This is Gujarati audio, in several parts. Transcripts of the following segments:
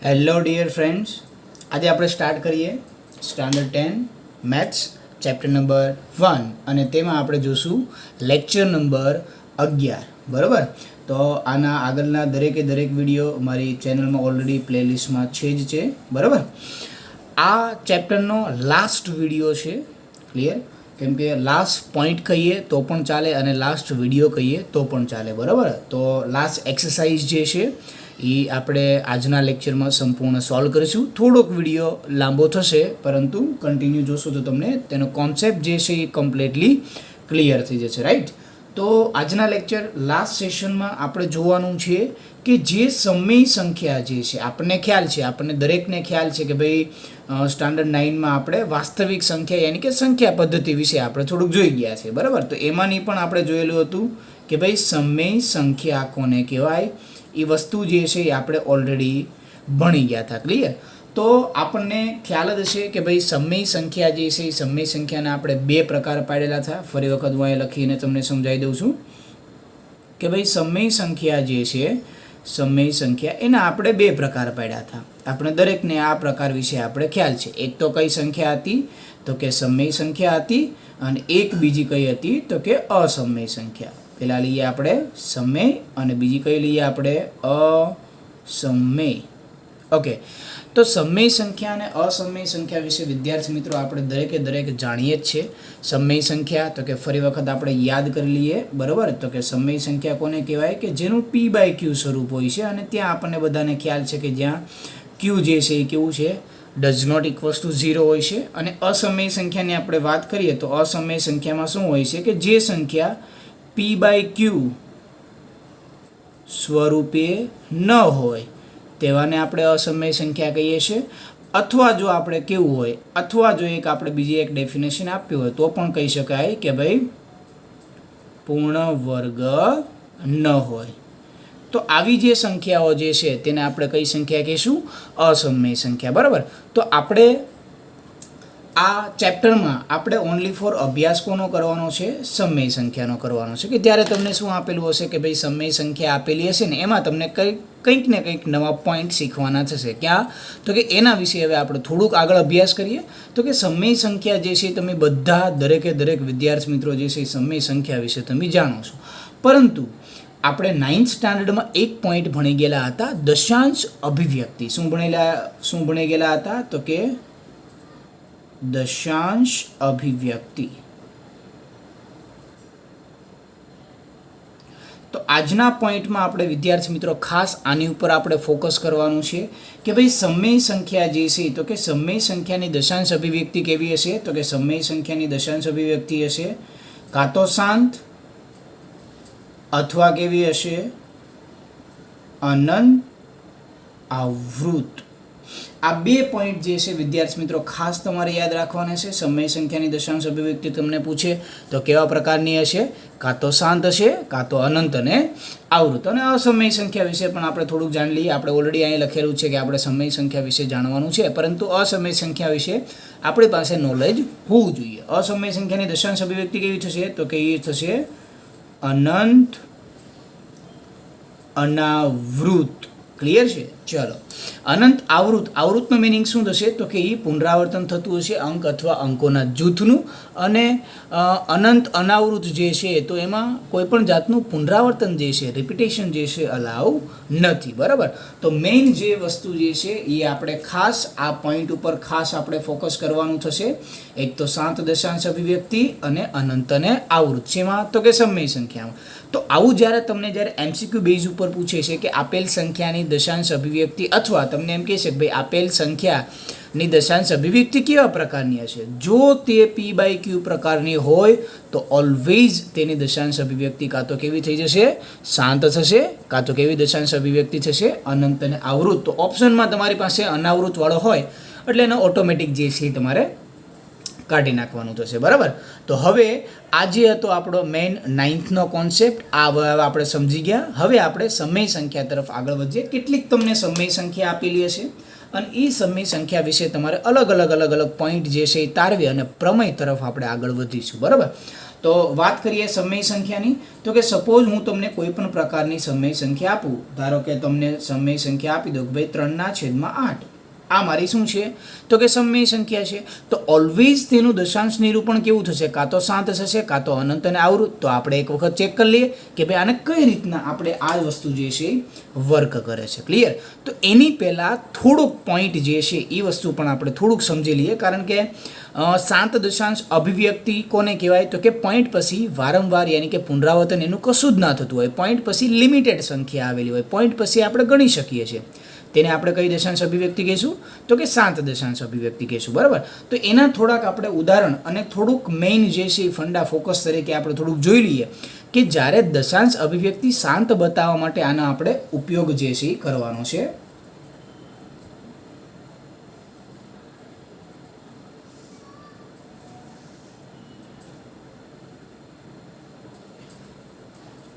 હેલો ડિયર ફ્રેન્ડ્સ, આજે આપણે સ્ટાર્ટ કરીએ સ્ટાન્ડર્ડ 10 મેથ્સ ચેપ્ટર નંબર 1 અને તેમાં આપણે જોશું લેક્ચર નંબર 11. બરાબર, તો આના આગળના દરેકે દરેક વિડીયો મારી ચેનલમાં ઓલરેડી પ્લેલિસ્ટમાં છે જ છે. બરાબર, આ ચેપ્ટરનો લાસ્ટ વિડીયો છે. ક્લિયર? કેમ કે લાસ્ટ પોઈન્ટ કહીએ તો પણ ચાલે અને લાસ્ટ વિડીયો કહીએ તો પણ ચાલે. બરાબર, તો લાસ્ટ એક્સરસાઇઝ જે છે એ આપણે આજના લેક્ચરમાં સંપૂર્ણ સોલ્વ કરીશું. થોડોક વિડીયો લાંબો થશે, પરંતુ કન્ટિન્યુ જોશો તો તમને તેનો કોન્સેપ્ટ જે છે એ કમ્પ્લીટલી ક્લિયર થઈ જશે. રાઈટ? તો આજના લેક્ચર લાસ્ટ સેશનમાં આપણે જોવાનું છે કે જે સમય સંખ્યા જે છે આપણને ખ્યાલ છે, આપણને દરેકને ખ્યાલ છે કે ભાઈ સ્ટાન્ડર્ડ 9માં આપણે વાસ્તવિક સંખ્યા યાની કે સંખ્યા પદ્ધતિ વિશે આપણે થોડુંક જોઈ ગયા છે. બરાબર, તો એમાંની પણ આપણે જોયેલું હતું કે ભાઈ સમય સંખ્યા કોને કહેવાય, એ વસ્તુ જે છે એ આપણે ઓલરેડી ભણી ગયા હતા. ક્લિયર? તો આપણને ખ્યાલ જ હશે કે ભાઈ સમય સંખ્યા જે છે એ સમય સંખ્યાના આપણે બે પ્રકાર પાડેલા હતા. ફરી વખત હું અહીં લખીને તમને સમજાવી દઉં છું કે ભાઈ સમય સંખ્યા જે છે, સમય સંખ્યા એના આપણે બે પ્રકાર પાડ્યા હતા. આપણે દરેકને આ પ્રકાર વિશે આપણે ખ્યાલ છે. એક તો કઈ સંખ્યા હતી તો કે સમય સંખ્યા હતી, અને એક બીજી કઈ હતી તો કે અસમય સંખ્યા. પેલા લઈએ આપણે સમય અને બીજી કઈ લઈએ આપણે અસમય. ઓકે, તો સમય સંખ્યા અને અસમય સંખ્યા વિશે વિદ્યાર્થી મિત્રો આપણે દરેકે દરેક જાણીએ જ છે. સમય સંખ્યા તો કે ફરી વખત આપણે યાદ કરી લઈએ. બરાબર, તો કે સમય સંખ્યા કોને કહેવાય કે જેનું p/q સ્વરૂપ હોય છે, અને ત્યાં આપણને બધાને ખ્યાલ છે કે જ્યાં q જે છે એ કેવું છે, ડઝ નોટ ઇક્વલ્સ ટુ 0 હોય છે. અને અસમય સંખ્યાની આપણે વાત કરીએ તો અસમય સંખ્યામાં શું હોય છે કે જે સંખ્યા p/q સ્વરૂપે ન હોય તેવાને આપણે અસમય સંખ્યા કહીએ છીએ. અથવા જો આપણે કેવું હોય, અથવા જો એક આપણે બીજી એક ડેફિનેશન આપ્યું હોય તો પણ કહી શકાય કે ભાઈ પૂર્ણ વર્ગ ન હોય. તો આવી જે સંખ્યાઓ જે છે તેને આપણે કઈ સંખ્યા કહીશું? અસમય સંખ્યા. બરાબર, તો આપણે આ ચેપ્ટરમાં આપણે ઓનલી ફોર અભ્યાસ કોનો કરવાનો છે? સમય સંખ્યાનો કરવાનો છે. કે ત્યારે તમને શું આપેલું હશે કે ભાઈ સમય સંખ્યા આપેલી હશે ને એમાં તમને કંઈક ને કંઈક નવા પોઈન્ટ શીખવાના થશે. ક્યાં? તો કે એના વિશે હવે આપણે થોડુંક આગળ અભ્યાસ કરીએ. તો કે સમય સંખ્યા જે છે તમે બધા દરેકે દરેક વિદ્યાર્થી મિત્રો જે છે સમય સંખ્યા વિશે તમે જાણો છો, પરંતુ આપણે 9th સ્ટાન્ડર્ડમાં એક પોઈન્ટ ભણી ગયેલા હતા, દશાંશ અભિવ્યક્તિ. શું ભણી ગયેલા હતા તો કે દશાંશ અભિવ્યક્તિ. તો આજના પોઈન્ટમાં આપણે વિદ્યાર્થી મિત્રો ખાસ આની ઉપર આપણે ફોકસ કરવાનું છે કે ભાઈ સમય સંખ્યા જે છે તો કે સમય સંખ્યાની દશાંશ અભિવ્યક્તિ કેવી હશે? તો કે સમય સંખ્યાની દશાંશ અભિવ્યક્તિ હશે કાં તો શાંત અથવા કેવી હશે? અનંત આવૃત. આ બે પોઈન્ટ જે છે વિદ્યાર્થી મિત્રો ખાસ તમારે યાદ રાખવાના છે. સમય સંખ્યાની દશાંશ અભિવ્યક્તિ તમને પૂછે તો કેવા પ્રકારની હશે? કાં તો શાંત હશે, કાં તો અનંત અને આવૃત. અને અસમય સંખ્યા વિશે પણ આપણે થોડુંક જાણી લઈએ. આપણે ઓલરેડી અહીં લખેલું છે કે આપણે સમય સંખ્યા વિશે જાણવાનું છે, પરંતુ અસમય સંખ્યા વિશે આપણી પાસે નોલેજ હોવું જોઈએ. અસમય સંખ્યાની દશાંશ અભિવ્યક્તિ કેવી થશે? તો કે એ થશે અનંત અનાવૃત. ક્લિયર છે? ચલો, અનંત આવૃત. આવૃતનો મિનિંગ શું થશે? તો કે એ પુનરાવર્તન થતું હશે અંક અથવા અંકોના જૂથનું. અને અનંત અનાવૃત જે છે તો એમાં કોઈ પણ જાતનું પુનરાવર્તન જે છે, રિપીટેશન જે છે અલાઉ નથી. બરાબર, તો મેઇન જે વસ્તુ જે છે એ આપણે ખાસ આ પોઈન્ટ ઉપર ખાસ આપણે ફોકસ કરવાનું થશે. એક તો શાંત દશાંશ અભિવ્યક્તિ અને અનંત અને આવૃત. શેમાં? તો કે સમય સંખ્યામાં. તો આવું જ્યારે MCQ બેઝ ઉપર પૂછે છે કે આપેલ સંખ્યાની દશાંશ અભિવ્યક્તિ, અથવા તમને એમ કહે છે કે ભાઈ આપેલ સંખ્યાની દશાંશ અભિવ્યક્તિ કેવા પ્રકારની હશે, જો તે p/q પ્રકારની હોય તો ઓલવેઝ તેની દશાંશ અભિવ્યક્તિ કાં તો કેવી થઈ જશે? શાંત થશે, કાં તો કેવી દશાંશ અભિવ્યક્તિ થશે? અનંત અને આવૃત. તો ઓપ્શનમાં તમારી પાસે અનાવૃત વાળો હોય એટલે એનો ઓટોમેટિક જે છે તમારે કાઢી નાખવાનું થશે. બરાબર, તો હવે આ જે હતો આપણો મેઇન 9thનો કોન્સેપ્ટ, આ આપણે સમજી ગયા. હવે આપણે સમય સંખ્યા તરફ આગળ વધીએ. કેટલીક તમને સમય સંખ્યા આપેલી હશે અને એ સમય સંખ્યા વિશે તમારે અલગ અલગ પોઈન્ટ જે છે એ તારવી અને પ્રમેય તરફ આપણે આગળ વધીશું. બરાબર, તો વાત કરીએ સમય સંખ્યાની, તો કે સપોઝ હું તમને કોઈ પણ પ્રકારની સમય સંખ્યા આપું, ધારો કે તમને સમય સંખ્યા આપી દો કે ભાઈ 3/8, આ મારી શું છે તો કે સમય સંખ્યા છે. તો ઓલવેઝ તેનું દશાંશ નિરૂપણ કેવું થશે, કાં તો શાંત થશે કાં તો અનંત અને આવૃત. તો આપણે એક વખત ચેક કરી લઈએ કે ભાઈ આને કઈ રીતના આપણે આ વસ્તુ જે છે વર્ક કરે છે. ક્લિયર? તો એની પહેલાં થોડુંક પોઈન્ટ જે છે એ વસ્તુ પણ આપણે થોડુંક સમજી લઈએ, કારણ કે શાંત દશાંશ અભિવ્યક્તિ કોને કહેવાય તો કે પોઈન્ટ પછી વારંવાર યાની કે પુનરાવર્તન એનું કશું જ ના થતું હોય, પોઈન્ટ પછી લિમિટેડ સંખ્યા આવેલી હોય, પોઈન્ટ પછી આપણે ગણી શકીએ છીએ, તેને આપણે કઈ દશાંશ અભિવ્યક્તિ કહીશું તો કે શાંત દશાંશ અભિવ્યક્તિ કહીશું. બરાબર? તો એના થોડાક આપણે ઉદાહરણ અને થોડુંક મેઇન જે છે ફંડા ફોકસ તરીકે આપણે થોડુંક જોઈ લઈએ કે જ્યારે દશાંશ અભિવ્યક્તિ શાંત બતાવવા માટે આનો આપણે ઉપયોગ જે છે કરવાનો છે.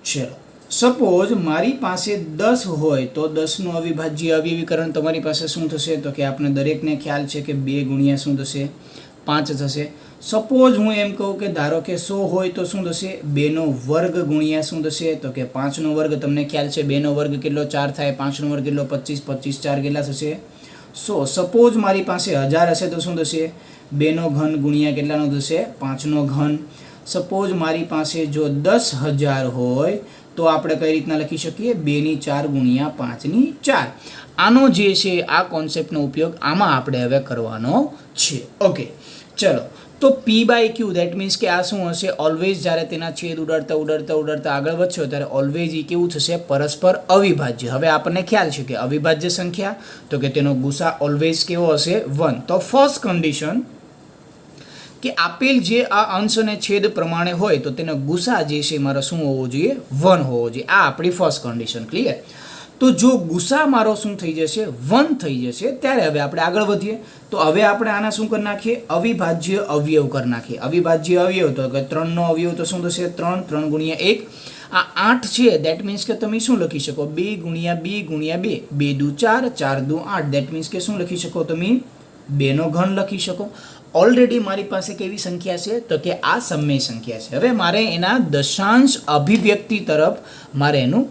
ચલો, સપોઝ મારી પાસે 10 હોય તો 10નું અવિભાજ્ય અવયવીકરણ તમારી પાસે શું થશે તો કે આપણે દરેકને ખ્યાલ છે કે 2 ગુણ્યા શું થશે 5 થશે. સપોઝ હું એમ કહું કે ધારો કે 100 હોય તો શું થશે 2નો વર્ગ ગુણ્યા શું થશે તો કે 5નો વર્ગ. તમને ખ્યાલ છે 2નો વર્ગ કેટલો 4 થાય, 5નો વર્ગ કેટલો 25, 25 4 કેટલા થશે 100. સપોઝ મારી પાસે 1000 હશે તો શું થશે 2નો ઘન ગુણ્યા કેટલાનો થશે 5નો ઘન. સપોઝ મારી પાસે જો 10,000 હોય તો આપણે કઈ રીતના લખી શકીએ 2/4 ગુણ્યા 5/4. આનો જે છે આ કોન્સેપ્ટનો ઉપયોગ આમાં આપણે હવે કરવાનો છે. ઓકે, ચલો. તો P/Q દેટ મીન્સ કે આ શું હશે, ઓલવેઝ જ્યારે તેના છેદ ઉડાડતા ઉડાડતા ઉડાડતા આગળ વધશો ત્યારે ઓલવેઝ એ કેવું થશે પરસ્પર અવિભાજ્ય. હવે આપણને ખ્યાલ છે કે અવિભાજ્ય સંખ્યા તો કે તેનો ગુસા ઓલવેઝ કેવો હશે 1. તો ફર્સ્ટ કન્ડિશન કે આપેલ જે આ અંશ અને છેદ પ્રમાણે હોય તો તેનો ગુસા જે છે મારો શું હોવો જોઈએ 1 હોવો જોઈએ. આ આપણી ફર્સ્ટ કન્ડિશન. ક્લિયર? તો જો ગુસા મારો શું થઈ જશે 1 થઈ જશે ત્યારે હવે આપણે આગળ વધીએ. તો હવે આપણે આના શું કરી નાખીએ અવિભાજ્ય અવયવ કરી નાખીએ. અવિભાજ્ય અવયવ તો કે 3નો અવયવ તો શું થશે 3, 3 ગુણ્યા 1. આ 8 છે દેટ મીન્સ કે તમે શું લખી શકો 2 ગુણ્યા 2 ગુણ્યા 2, 2 દુ 4, 4 દુ 8. દેટ મીન્સ કે શું લખી શકો તમે 2નો ઘન લખી શકો. ઓલરેડી મારી પાસે કેવી સંખ્યા છે તો કે આ સમય સંખ્યા છે. હવે મારે એના દશાંશ અભિવ્યક્તિ તરફ મારે એનું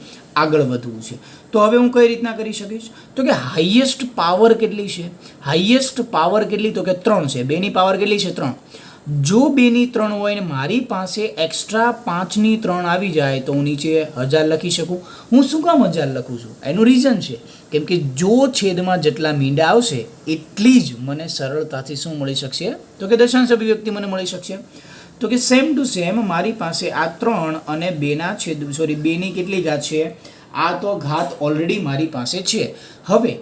આગળ વધવું છે. તો હવે હું કઈ રીતના કરી શકીશ તો કે હાઈએસ્ટ પાવર કેટલી છે, હાઈએસ્ટ પાવર કેટલી તો કે 3 છે. 2ની પાવર કેટલી છે 3. જો 2ની 3 હોય ને મારી પાસે એક્સ્ટ્રા 5ની 3 આવી જાય તો હું નીચે 1000 લખી શકું. હું શું કામ 1000 લખું છું એનું રીઝન છે કેમ કે જો છેદમાં જેટલા મીંડા આવશે એટલી જ મને સરળતાથી શું મળી શકશે તો કે દશાંશ અભિવ્યક્તિ મને મળી શકશે. તો કે સેમ ટુ સેમ મારી પાસે આ 3 અને 2ના છેદ 2ની કેટલી ઘાત છે, આ તો ઘાત ઓલરેડી મારી પાસે છે. હવે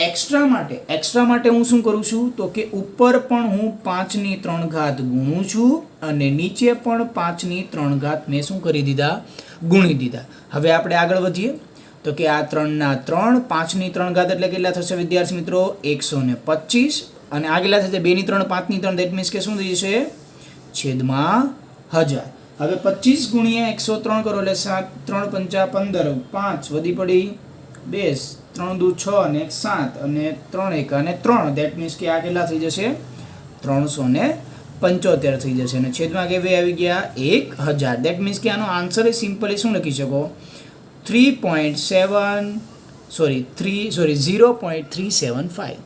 એક્સ્ટ્રા માટે હું શું કરું છું તો કે ઉપર પણ હું 5ની 3 ઘાત ગુણું છું અને નીચે પણ 5ની 3 ઘાત મેં શું કરી દીધા ગુણી દીધા. હવે આપણે આગળ વધીએ તો કે આ 3ના 3, 5ની 3 ઘાત એટલે કેટલા થશે વિદ્યાર્થી મિત્રો 125 અને આ કેટલા થશે 2ની 3, 5ની 3 દેટ મીન્સ કે શું થઈ જશે છેદમાં 1000. હવે 25 ગુણ્યા 103 કરો એટલે 7, 3 5 15, 5 વધી પડી 2, 3 દુ 6 અને 1 7 અને 3 1 અને 3 દેટ મીન્સ કે આ કેટલા થઈ જશે 375 થઈ જશે અને છેદમાં કેવી આવી ગયા 1000. દેટ મીન્સ કે આનો આન્સર એ સિમ્પલી શું લખી શકો 0.375.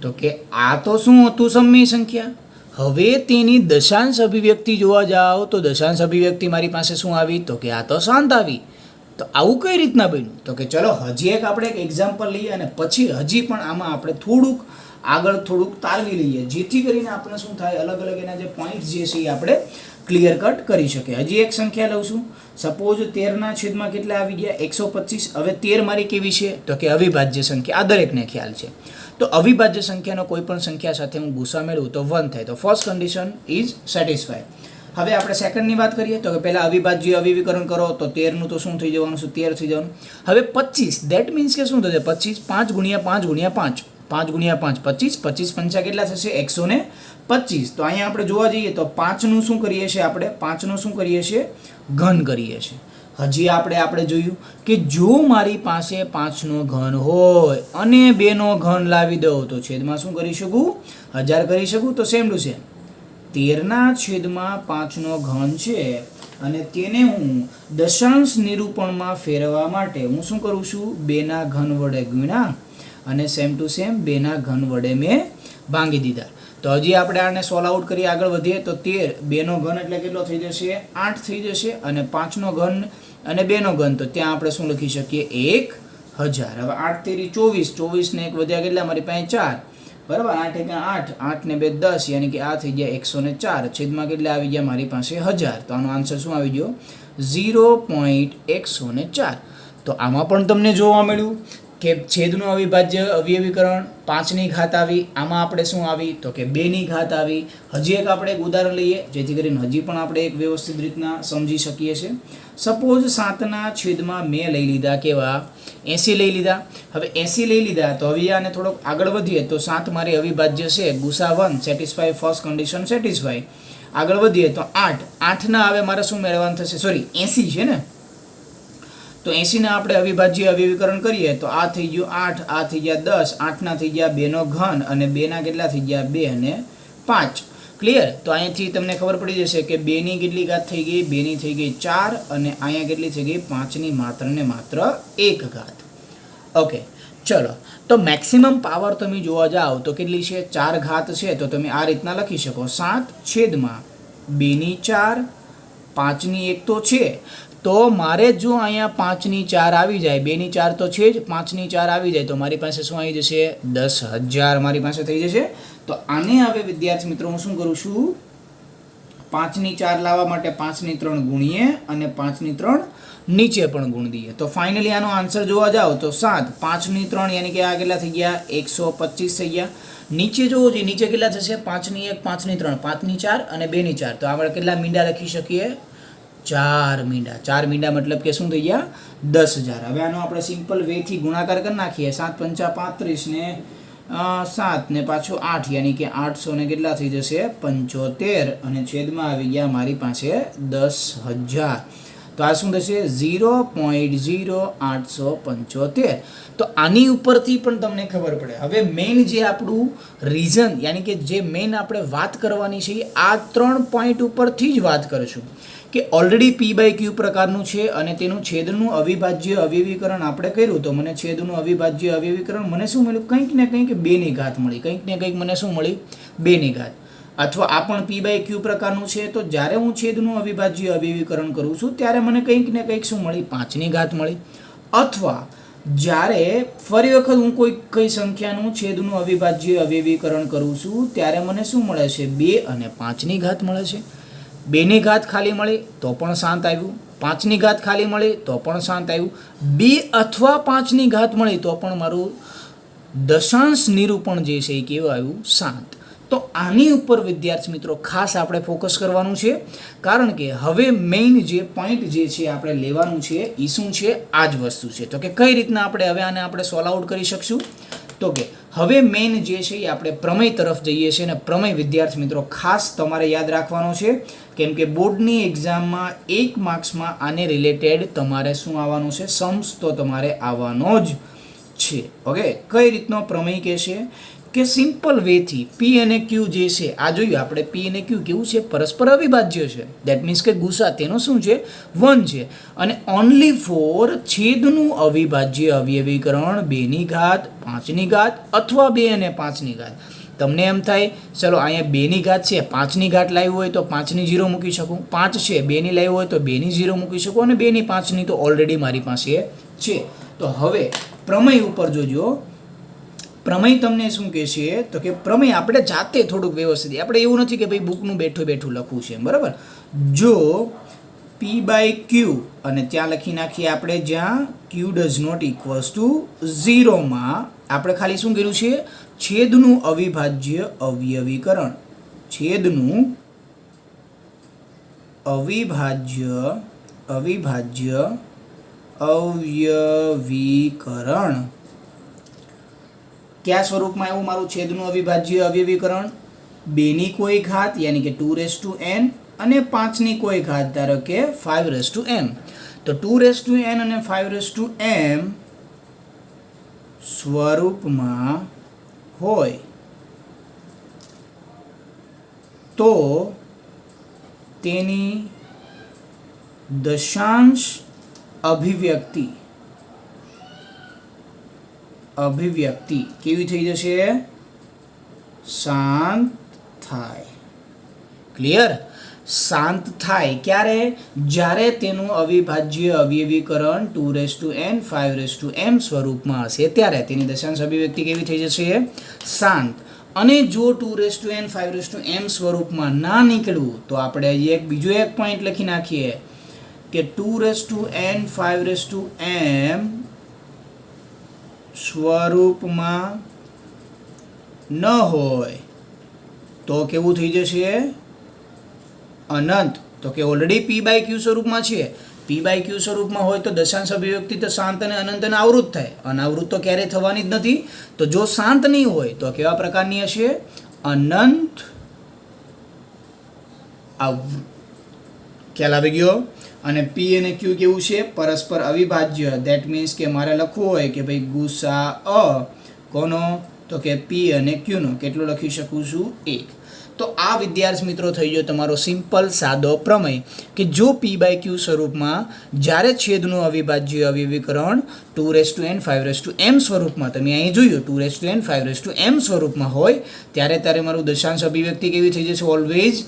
તો કે આ તો શું હતું સમય સંખ્યા. હવે તેની દશાંશ અભિવ્યક્તિ જોવા જાઓ તો દશાંશ અભિવ્યક્તિ મારી પાસે શું આવી તો કે આ તો શાંત આવી. તો આવું કઈ રીતના બન્યું તો કે ચલો હજી એક આપણે એક એક્ઝામ્પલ લઈએ અને પછી હજી પણ આમાં આપણે થોડુંક આગળ થોડુંક તારવી લઈએ જેથી કરીને આપણે શું થાય અલગ અલગ એના જે પોઈન્ટ્સ જે છે એ આપણે ક્લિયર કટ કરી શકીએ. હજી એક સંખ્યા લઉં છું. સપોઝ 13ના છેદમાં કેટલા આવી ગયા 125. હવે 13 મારી કેવી છે તો કે અવિભાજ્ય સંખ્યા, આ દરેકને ખ્યાલ છે. તો અવિભાજ્ય સંખ્યાનો કોઈ પણ સંખ્યા સાથે હું ગુસા મેળવું તો 1 થાય. તો ફર્સ્ટ કન્ડિશન ઇઝ સેટિસ્ફાઈડ. હવે આપણે સેકન્ડની વાત કરીએ તો કે પહેલાં અવિભાજ્ય અવિવીકરણ કરો તો 13નું તો શું થઈ જવાનું છે 13 થઈ જવાનું. હવે 25 દેટ મીન્સ કે શું થશે 25, 5 ગુણ્યા 5 ગુણ્યા 5, 5 ગુણ્યા 5 25, 25 પંચા કેટલા થશે 125. તો અહીંયા આપણે જોવા જઈએ તો 5નું શું કરીએ છીએ આપણે 5નું શું કરીએ છીએ ઘન કરીએ છીએ. હજી આપણે જોયું કે જો મારી પાસે 5નો ઘન હોય અને 2નો ઘન લાવી દઉં તો છેદમાં શું કરી શકું 1000 કરી શકું. તો સેમ ટુ સેમ 13/5 ઘન છે અને તેને હું દશાંશ નિરૂપણમાં ફેરવવા માટે હું શું કરું છું, 2ના ઘન વડે ગુણ્યા અને સેમ ટુ સેમ 2ના ઘન વડે મેં ભાંગી દીધા. તો હજી આપણે આને સોલ્વ આઉટ કરી આગળ વધીએ તો 13 2નો ઘન એટલે કેટલો થઈ જશે, 8 થઈ જશે અને 5નો ઘન અને 2નો ઘન તો ત્યાં આપણે શું લખી શકીએ, 1000. હવે 8 તેરી 24, 24 ને 1 વધ્યા કેટલા મારી પાસે 4, બરાબર. 8 એકા 8, 8 ને 2 10, યાની કે આ થઈ ગયા 104. છેદમાં કેટલા આવી ગયા મારી પાસે 1000. તો આનો આન્સર શું આવી ગયો, 0.104. તો આમાં પણ તમને જોવા મળ્યું કે છેદનું અવિભાજ્ય અવયવીકરણ 5ની ઘાત આવી, આમાં આપણે શું આવી તો કે 2ની ઘાત આવી. હજી એક આપણે એક ઉદાહરણ લઈએ જેથી કરીને હજી પણ આપણે એક વ્યવસ્થિત રીતના સમજી શકીએ છીએ. સપોઝ 7ના છેદમાં મેં લઈ લીધા કેવા, 80 લઈ લીધા. હવે 80 લઈ લીધા તો હવે આને થોડોક આગળ વધીએ તો 7 મારી અવિભાજ્ય છે, ગુસા 1 સેટિસ્ફાય, ફર્સ્ટ કન્ડિશન સેટિસ્ફાય. આગળ વધીએ તો 8ના હવે મારે શું મેળવવાનું થશે, સોરી 80 છે ને, તો 80ના આપણે અવિભાજ્ય અવયવીકરણ કરીએ તો આ થઈ ગયું 8, આ થઈ ગયા 10, 8ના થઈ ગયા 2નો ઘન અને 2ના કેટલા થઈ ગયા 2 અને 5. ક્લિયર. તો અહીંયાથી તમને ખબર પડી જશે કે 2ની કેટલી ઘાત થઈ ગઈ, 2ની થઈ ગઈ 4 અને અહીંયા કેટલી થઈ ગઈ 5ની માત્ર ને માત્ર 1 ઘાત. ઓકે ચલો, તો મેક્સિમમ પાવર તમે જોવા જાઓ તો કેટલી છે, 4 ઘાત છે. તો તમે આ રીતના લખી શકો, 7/2ની 4, 5ની 1 તો છે. તો મારે જો અહીંયા 5ની 4 આવી જાય, 2ની 4 તો છે જ, 5ની 4 આવી જાય તો મારી પાસે શું આવી જશે, 10,000 મારી પાસે થઈ જશે. તો આને હવે વિદ્યાર્થી મિત્રો હું શું કરું છું, 5ની 4 લાવવા માટે 5ની 3 ગુણીએ અને 5ની 3 નીચે પણ ગુણ દઈએ. તો ફાઇનલી આનો આન્સર જોવા જાઓ તો 7, 5ની 3 યાની કે આ કેટલા થઈ ગયા 125 થઈ ગયા. નીચે જોવો જોઈએ, નીચે કેટલા થશે, 5ની 1, 5ની 3, 5ની 4 અને 2ની 4. તો આપણે કેટલા મીંડા લખી શકીએ, 4 મીંડા. 4 મીંડા મતલબ કે શું થઈ ગયા, 10,000. હવે આનો આપણે સિમ્પલ વેથી ગુણાકાર કરી નાખીએ, 7 × 5 = 35 ને 7 ને પાછું 8 યાની કે 800 ને કેટલા થઈ જશે 75 અને છેદમાં આવી ગયા મારી પાસે 10,000. તો આ શું થશે 0.0875. તો આની ઉપરથી પણ તમને ખબર પડે. હવે મેઇન જે આપણું રીઝન યાની કે જે મેઇન આપણે વાત કરવાની છે આ 3 પોઈન્ટ ઉપરથી જ વાત કરીશું કે ઓલરેડી P/Q પ્રકારનું છે અને તેનું છેદનું અવિભાજ્ય અવયવીકરણ આપણે કર્યું. તો મને છેદનું અવિભાજ્ય અવયવીકરણ મને શું મળ્યું, કંઈક ને કંઈક 2ની ઘાત મળી, કંઈક ને કંઈક મને શું મળી 2ની ઘાત. અથવા આ પણ P/Q પ્રકારનું છે તો જ્યારે હું છેદનું અવિભાજ્ય અવયવીકરણ કરું છું ત્યારે મને કંઈક ને કંઈક શું મળી 5ની ઘાત મળી. અથવા જ્યારે ફરી વખત હું કઈ સંખ્યાનું છેદનું અવિભાજ્ય અવયવીકરણ કરું છું ત્યારે મને શું મળે છે 2 અને 5ની ઘાત મળે છે. 2ની ઘાત ખાલી મળી તો પણ શાંત આવ્યું, 5ની ઘાત ખાલી મળી તો પણ શાંત આવ્યું, 2 અથવા 5ની ઘાત મળી તો પણ મારું દશાંશ નિરૂપણ જે છે એ કેવું આવ્યું, શાંત. તો આની ઉપર વિદ્યાર્થી મિત્રો ખાસ આપણે ફોકસ કરવાનું છે, કારણ કે હવે મેઇન જે પોઈન્ટ જે છે આપણે લેવાનું છે એ શું છે, આ જ વસ્તુ છે. તો કે કઈ રીતના આપણે હવે આને આપણે સોલ્વ આઉટ કરી શકશું, તો કે હવે મેઇન જે છે એ આપણે પ્રમેય તરફ જઈએ છીએ. અને પ્રમેય વિદ્યાર્થી મિત્રો ખાસ તમારે યાદ રાખવાનો છે, કેમ કે બોર્ડની એક્ઝામમાં 1 માર્ક્સમાં આને રિલેટેડ તમારે શું આવવાનું છે, સમ્સ તો તમારે આવવાનો જ છે. ઓકે, કઈ રીતનો પ્રમેય કહેશે કે સિમ્પલ વેથી P અને Q જે છે આ જોયું આપણે, P અને Q કેવું છે, પરસ્પર અવિભાજ્ય છે. દેટ મીન્સ કે ગુસા તેનો શું છે 1 છે. અને ઓનલી ફોર છેદનું અવિભાજ્ય અવયવીકરણ 2ની ઘાત, 5ની ઘાત અથવા 2 અને 5ની ઘાત. તમને એમ થાય ચલો અહીંયા 2ની ઘાત છે, 5ની ઘાત લાવ્યું હોય તો 5ની 0 મૂકી શકું, 5 છે 2ની લાવ્યું હોય તો 2ની 0 મૂકી શકું અને 2ની 5ની તો ઓલરેડી મારી પાસે છે. તો હવે પ્રમેય ઉપર જોજો, પ્રમેય તમને શું કહે છે તો કે પ્રમેય આપણે જાતે થોડુંક વ્યવસ્થિત, આપણે એવું નથી કે ભાઈ બુકનું બેઠું બેઠું લખવું છે, બરાબર. જો P/Q અને ત્યાં લખી નાખીએ આપણે જ્યાં Q does not equals to 0માં આપણે ખાલી શું કર્યું છે, છેદનું અવિભાજ્ય અવયવીકરણ, છેદનું અવિભાજ્ય અવયવીકરણ કયા સ્વરૂપમાં આવ્યું મારું છેદનું અવિભાજ્ય અવયવીકરણ, 2ની કોઈ ઘાત યાની કે 2n અને 5ની કોઈ ઘાત ધારો કે 5m. તો 2n અને 5m સ્વરૂપમાં હોય તો તેની દશાંશ અભિવ્યક્તિ કેવી થઈ જશે? શાંત થાય. ક્લિયર? શાંત થાય ક્યારે? જ્યારે તેનું અવિભાજ્ય અવયવીકરણ 2n 5m સ્વરૂપમાં હશે ત્યારે તેની દશાંશ અભિવ્યક્તિ કેવી થઈ જશે? શાંત. અને જો 2n 5m સ્વરૂપમાં ના નીકળવું તો આપણે બીજો એક પોઈન્ટ લખી નાખીએ કે 2n 5m સ્વરૂપમાં ન હોય તો કેવું થઈ જશે? અનંત. તો કે ઓલરેડી p/q સ્વરૂપમાં છે. p/q સ્વરૂપમાં હોય તો દશાંશ અભિવ્યક્તિ તો શાંત અને અનંત અને આવૃત થાય. અનાવૃત તો ક્યારેય થવાની જ નથી. તો જો શાંત નહીં હોય તો કેવા પ્રકારની હશે? અનંત આવૃત. ખ્યાલ આવી ગયો? અને p અને q કેવું છે? પરસ્પર અવિભાજ્ય. ધેટ મીન્સ કે મારે લખવું હોય કે ભાઈ ગુસાઅ કોનો? તો કે p અને q નો. કેટલો લખી શકું છું? 1. તો આ વિદ્યાર્થી મિત્રો થઈ ગયો તમારો સિમ્પલ સાદો પ્રમેય કે જો p/q સ્વરૂપમાં જ્યારે છેદનું અવિભાજ્ય અવયવીકરણ 2n 5m સ્વરૂપમાં, તમે અહીં જોયું 2n 5m સ્વરૂપમાં હોય ત્યારે મારું દશાંશ અભિવ્યક્તિ કેવી થઈ જશે? ઓલવેઝ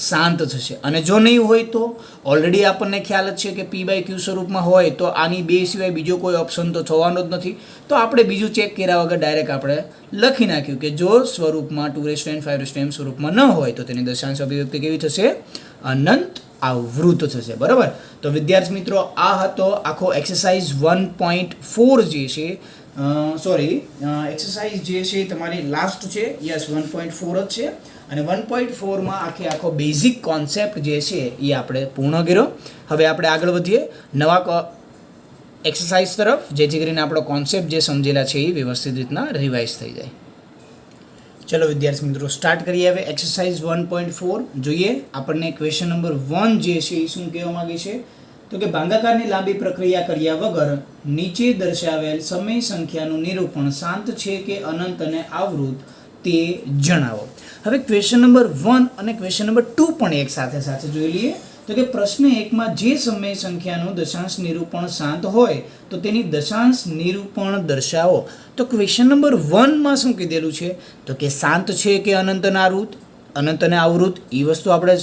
શાંત થશે. અને જો નહીં હોય તો ઓલરેડી આપણને ખ્યાલ જ છે કે p/q સ્વરૂપમાં હોય તો આની બે સિવાય બીજો કોઈ ઓપ્શન તો થવાનો જ નથી. તો આપણે બીજું ચેક કર્યા વગર ડાયરેક્ટ આપણે લખી નાખ્યું કે જો સ્વરૂપમાં 2n 5m સ્વરૂપમાં ન હોય તો તેની દશાંશ અભિવ્યક્તિ કેવી થશે? અનંત આવૃત થશે. બરાબર? તો વિદ્યાર્થી મિત્રો આ હતો આખો એક્સરસાઇઝ 1.4 જે છે એક્સરસાઇઝ જે છે તમારી લાસ્ટ છે. યસ 1.4 જ છે. અને 1.4માં આખો બેઝિક કોન્સેપ્ટ જે છે એ આપણે પૂર્ણ કર્યો. હવે આપણે આગળ વધીએ નવા એક્સરસાઇઝ તરફ, જેથી કરીને આપણો કોન્સેપ્ટ જે સમજેલા છે એ વ્યવસ્થિત રીતના રિવાઇઝ થઈ જાય. ચલો વિદ્યાર્થી મિત્રો સ્ટાર્ટ કરીએ હવે એક્સરસાઇઝ 1.4. જોઈએ આપણને ક્વેશ્ચન નંબર 1 જે છે એ શું કહેવા માંગે છે? તો કે ભાગાકારની લાંબી પ્રક્રિયા કર્યા વગર નીચે દર્શાવેલ સમય સંખ્યાનું નિરૂપણ શાંત છે કે અનંત અને આવૃત તે જણાવો. હવે ક્વેશ્ચન નંબર 1 અને ક્વેશ્ચન નંબર 2 પણ એક સાથે જોઈ લઈએ. તો કે પ્રશ્ન 1માં જે સમય સંખ્યાનું દશાંશ નિરૂપણ શાંત હોય તો તેની દશાંશ નિરૂપણ દર્શાવો. તો ક્વેશ્ચન નંબર 1માં શું કીધેલું છે? તો કે શાંત છે કે અનંત અને આવૃત એ વસ્તુ આપણે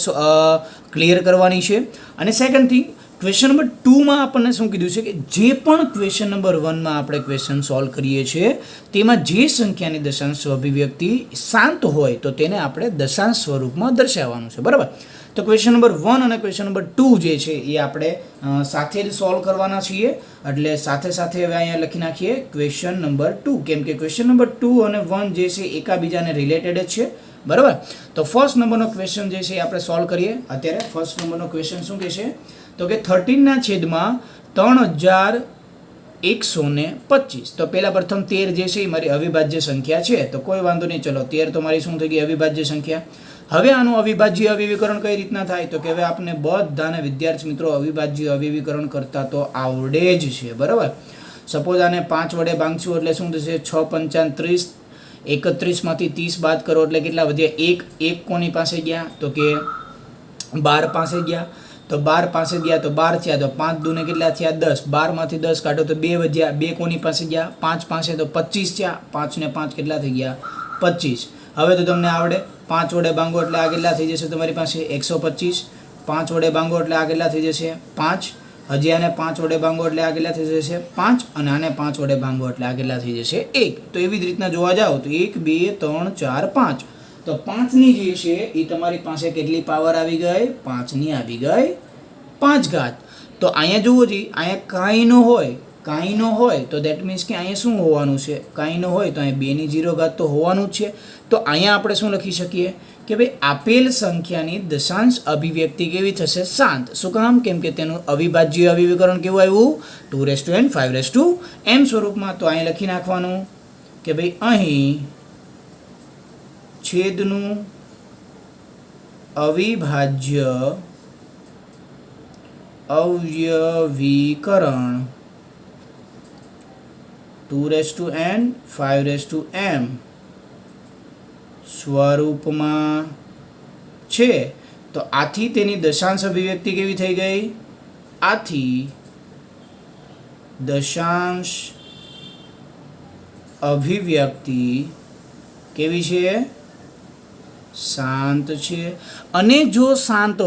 ક્લિયર કરવાની છે. અને સેકન્ડ થિંગ ક્વેશ્ચન નંબર 2માં આપણને શું કીધું છે કે જે પણ ક્વેશ્ચન નંબર 1માં આપણે ક્વેશ્ચન સોલ્વ કરીએ છીએ તેમાં જે સંખ્યાની દશાંશ અભિવ્યક્તિ શાંત હોય તો તેને આપણે દશાંશ સ્વરૂપમાં દર્શાવવાનું છે. બરાબર? તો ક્વેશ્ચન નંબર 1 અને ક્વેશ્ચન નંબર 2 જે છે એ આપણે સાથે જ સોલ્વ કરવાના છીએ. એટલે સાથે હવે અહીંયા લખી નાખીએ ક્વેશ્ચન નંબર 2, કેમ કે ક્વેશ્ચન નંબર 2 અને 1 જે છે એકાબીજાને રિલેટેડ જ છે. બરાબર? તો ફર્સ્ટ નંબરનો ક્વેશ્ચન જે છે એ આપણે સોલ્વ કરીએ. અત્યારે ફર્સ્ટ નંબરનો ક્વેશ્ચન શું કહે છે? તો કે 13/3125. તો પહેલા પ્રથમ 13 જે છે એ મારી અવિભાજ્ય સંખ્યા છે. તો કોઈ વાંધો નહીં. ચલો 13 તો મારી શું થઈ ગઈ? અવિભાજ્ય સંખ્યા. હવે આનું અવિભાજ્ય અવયવીકરણ કઈ રીતના થાય? તો કે હવે આપણે બધાને વિદ્યાર્થી મિત્રો અવિભાજ્ય અવયવીકરણ કરતા તો આવડે જ છે. બરાબર? સપોઝ આને 5 વડે ભાંગશું એટલે શું થશે? 6 પંચા 30. 31માંથી 30 બાદ કરો એટલે કેટલા વધ્યા? 1 કોની પાસે ગયા? તો કે 12 પાસે ગયા. તો 12 પાસે ગયા તો 12 થયા. તો 5 દૂને કેટલા થયા? 10. 12માંથી 10 કાઢો તો 2 વધ્યા. 2 કોની પાસે ગયા? 5 પાસે. તો 25 થયા. 5 ને 5 કેટલા થઈ ગયા? 25. હવે તો તમને આવડે 5 વડે ભાંગો એટલે આ કેટલા થઈ જશે તમારી પાસે? 125. 5 વડે ભાંગો એટલે આ કેટલા થઈ જશે? 5. હજી આને 5 વડે ભાંગો એટલે આ કેટલા થઈ જશે? 5. અને આને 5 વડે ભાંગો એટલે આ કેટલા થઈ જશે? 1. તો એવી જ રીતના જોવા જાઓ તો 1 2 3 4 5. તો 5ની જે છે એ તમારી પાસે કેટલી પાવર આવી ગઈ? 5ની આવી ગઈ 5 ઘાત. તો અહીંયા જુઓ જી, અહીંયા કાંઈ ન હોય તો દેટ મીન્સ કે અહીંયા શું હોવાનું છે? કાંઈ ન હોય તો અહીંયા 2ની 0 ઘાત તો હોવાનું જ છે. તો અહીંયા આપણે શું લખી શકીએ કે ભાઈ આપેલ સંખ્યાની દશાંશ અભિવ્યક્તિ કેવી થશે? શાંત. શું કામ? કેમ કે તેનું અવિભાજ્ય અવયવીકરણ કેવું આવ્યું? 2n 5m સ્વરૂપમાં. તો અહીં લખી નાખવાનું કે ભાઈ અહીં છેદનું અવિભાજ્ય અવયવીકરણ 2n 5m સ્વરૂપમાં છે તો આથી તેની દશાંશ અભિવ્યક્તિ કેવી થઈ ગઈ? આથી દશાંશ અભિવ્યક્તિ કેવી છે? શાંત છે. અને જો શાંત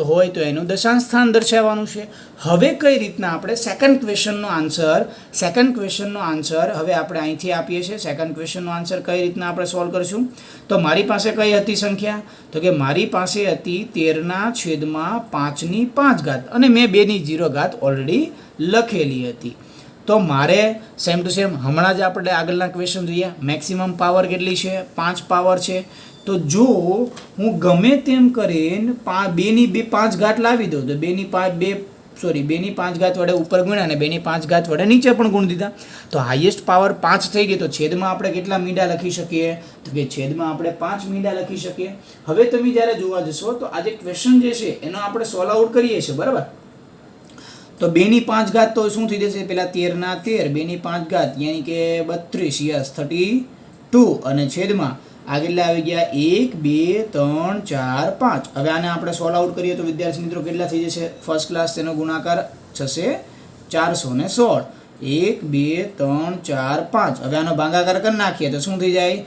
હોય તો એનું દશાંશ સ્થાન દર્શાવવાનું છે. હવે કઈ રીતના આપણે સેકન્ડ ક્વેશ્ચનનો આન્સર હવે આપણે અહીંથી આપીએ છીએ. સેકન્ડ ક્વેશ્ચનનો આન્સર કઈ રીતના આપણે સોલ્વ કરશું? તો મારી પાસે કઈ હતી સંખ્યા? તો કે મારી પાસે હતી 13/5 અને મેં 2/0 ઓલરેડી લખેલી હતી. તો મારે સેમ ટુ સેમ હમણાં જ આપણે આગળના ક્વેશ્ચન જોઈએ. મેક્સિમમ પાવર કેટલી છે? 5 પાવર છે. તો જો હું ગમે તેમ કરીને 2/5 લાવી દઉં તો 2/5 વડે ઉપર ગુણ્યા અને 2/5 વડે નીચે પણ ગુણ દીધા તો હાઈએસ્ટ પાવર 5 થઈ ગઈ. તો છેદમાં આપણે કેટલા મીંડા લખી શકીએ? તો કે છેદમાં આપણે 5 મીંડા લખી શકીએ. હવે તમે જ્યારે જોવા જશો તો આ જે ક્વેશ્ચન જે છે એનો આપણે સોલ્વ આઉટ કરીએ છીએ, બરાબર? તો 2/5 તો શું થઈ જશે? પેલા 13 2/5 યાની કે 32 યસ 32 અને છેદમાં આગળ આવી ગયા 1 2 3 4 5. હવે આને આપણે સોલ્વ આઉટ કરીએ તો વિદ્યાર્થી મિત્રો કેટલા થઈ જશે? ફર્સ્ટ ક્લાસ તેનો ગુણાકાર થશે 416. 1 2 3 4 5. હવે આનો ભાગાકાર કરી નાખીએ તો શું થઈ જાય?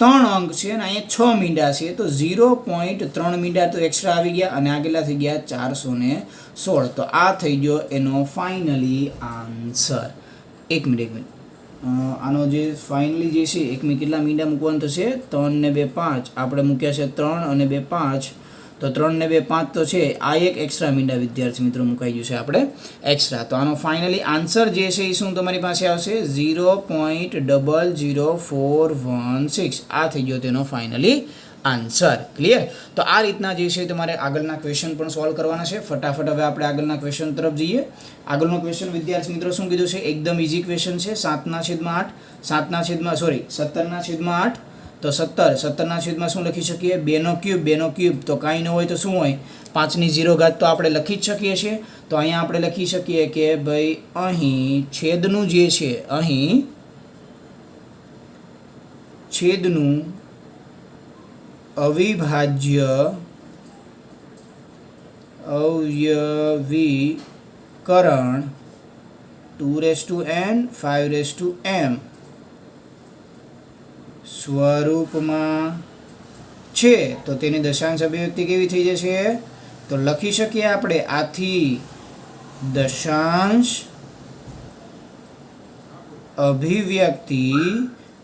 3 અંક છે અને અહીંયા 6 મીંડા છે તો 0.3 મીંડા તો એક્સ્ટ્રા આવી ગયા અને આ કેટલા થઈ ગયા? 416. તો આ થઈ ગયો એનો ફાઇનલી આન્સર. એક મિનિટ આનો જે ફાઇનલી જે છે એક મિનિટ કેટલા મીંડા મૂકવાનું થશે? 3 ને 2 5. આપણે મૂક્યા છે 3 અને 2 5 તો 3 ને 2 5 તો છે. આ એક એક્સ્ટ્રા મીંડા વિદ્યાર્થી મિત્રો મુકાઈ ગયું છે આપણે એક્સ્ટ્રા. તો આનો ફાઇનલી આન્સર જે છે એ શું તમારી પાસે આવશે? 0.00416. આ થઈ ગયો તેનો ફાઇનલી આન્સર. ક્લિયર? તો આ રીતના જે છે તમારે આગળના ક્વેશ્ચન પણ સોલ્વ કરવાના છે. ફટાફટ હવે આપણે આગળના ક્વેશ્ચન તરફ જઈએ. આગળનો ક્વેશ્ચન વિદ્યાર્થી મિત્રો શું કીધું છે? એકદમ ઇઝી ક્વેશ્ચન છે. 17/8 તો 17 શું લખી શકીએ? 2 ક્યુબ તો કાંઈ ન હોય તો શું હોય? 5/0 તો આપણે લખી જ શકીએ છીએ. તો અહીંયા આપણે લખી શકીએ કે ભાઈ અહીં છેદનું જે છે અહીં છેદનું અવયવીકરણ 2n 5m સ્વરૂપમાં છે તો તેની દશાંશ અભિવ્યક્તિ કેવી થઈ જશે? તો લખી શકીએ આપણે આથી દશાંશ અભિવ્યક્તિ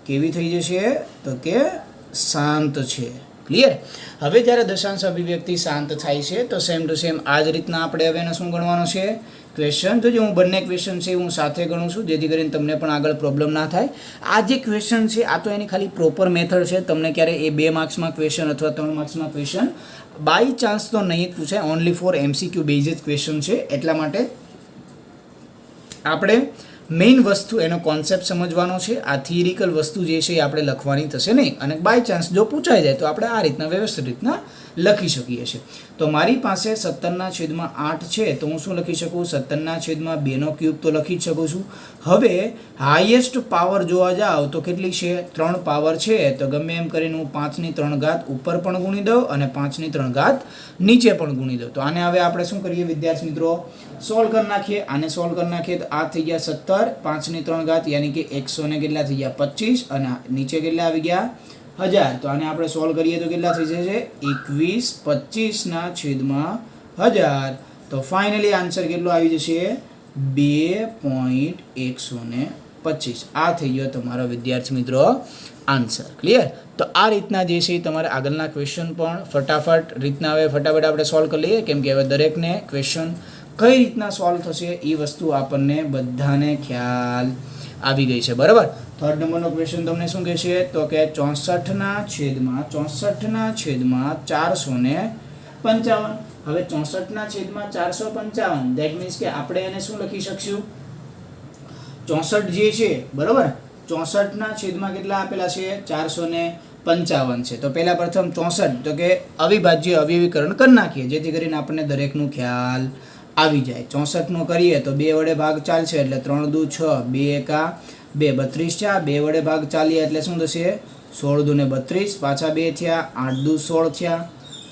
કેવી થઈ જશે? તો કે શાંત છે. ક્લિયર? હવે જ્યારે દશાંશ અભિવ્યક્તિ શાંત થાય છે તો સેમ ટુ સેમ આ જ રીતના આપણે હવે એને શું ગણવાનું છે? ક્વેશ્ચન. તો જો હું બંને ક્વેશ્ચન છે હું સાથે ગણું છું જેથી કરીને તમને પણ આગળ પ્રોબ્લેમ ના થાય. આ જે ક્વેશ્ચન છે આ તો એની ખાલી પ્રોપર મેથડ છે. તમને ક્યારે એ 2 માર્ક્સમાં ક્વેશ્ચન અથવા 3 માર્ક્સમાં ક્વેશ્ચન બાય ચાન્સ તો નહીં જ પૂછાય. Only for MCQ based question છે. એટલા માટે આપણે મેઇન વસ્તુ એનો કોન્સેપ્ટ સમજવાનો છે. આ થિયરિકલ વસ્તુ જે છે એ આપણે લખવાની થશે નહીં અને બાય ચાન્સ જો પૂછાઈ જાય તો આપણે આ રીતના વ્યવસ્થિત રીતના લખી શકીએ છીએ. તો મારી પાસે 17/8 છે તો હું શું લખી શકું? 17/2 તો લખી જ શકું છું. હવે હાઈએસ્ટ પાવર જોવા જાવ તો કેટલી છે? 3 પાવર છે. તો ગમે એમ કરીને હું 5/3 ઉપર પણ ગુણી દઉં અને 5/3 નીચે પણ ગુણી દઉં. તો આને હવે આપણે શું કરીએ વિદ્યાર્થી મિત્રો? સોલ્વ કરી નાખીએ. આને સોલ્વ કરી નાખીએ તો આ થઈ ગયા 17 5/3 યાની કે 100 ને કેટલા થઈ ગયા? 25 અને નીચે કેટલા આવી ગયા? 1000. તો આને આપણે સોલ્વ કરીએ તો કેટલા થઈ જશે? 21/25/1000. તો ફાઇનલી આન્સર કેટલો આવી જશે? 2.125. આ થઈ ગયો તમારો વિદ્યાર્થી મિત્રો આન્સર. ક્લિયર? તો આ રીતના જે છે તમારે આગળના ક્વેશ્ચન પણ ફટાફટ રીતના હવે ફટાફટ આપણે સોલ્વ કરી લઈએ કેમ કે હવે દરેકને ક્વેશ્ચન કઈ રીતના સોલ્વ થશે એ વસ્તુ આપણને બધાને ખ્યાલ આવી ગઈ છે. બરાબર? થર્ડ નંબરનો ક્વેશ્ચન તમને શું કહેશે? તો કે 64/455. હવે 64/455 દેટ મીન્સ કે આપણે એને શું લખી શકશું? 64 જે છે બરાબર 64 કેટલા આપેલા છે? 455 છે. તો પહેલા પ્રથમ 64 તો કે અવિભાજ્ય અવયવીકરણ કરી નાખીએ જેથી કરીને આપણને દરેકનું ખ્યાલ આવી જાય. 64 કરીએ તો 2 વડે ભાગ ચાલશે એટલે 3 દુ 6 2 એકા 2 32 2 વડે ભાગ ચાલીએ એટલે શું થશે? 16 દુ ને 32, પાછા 2 થયા, 8 દુ 16 થયા.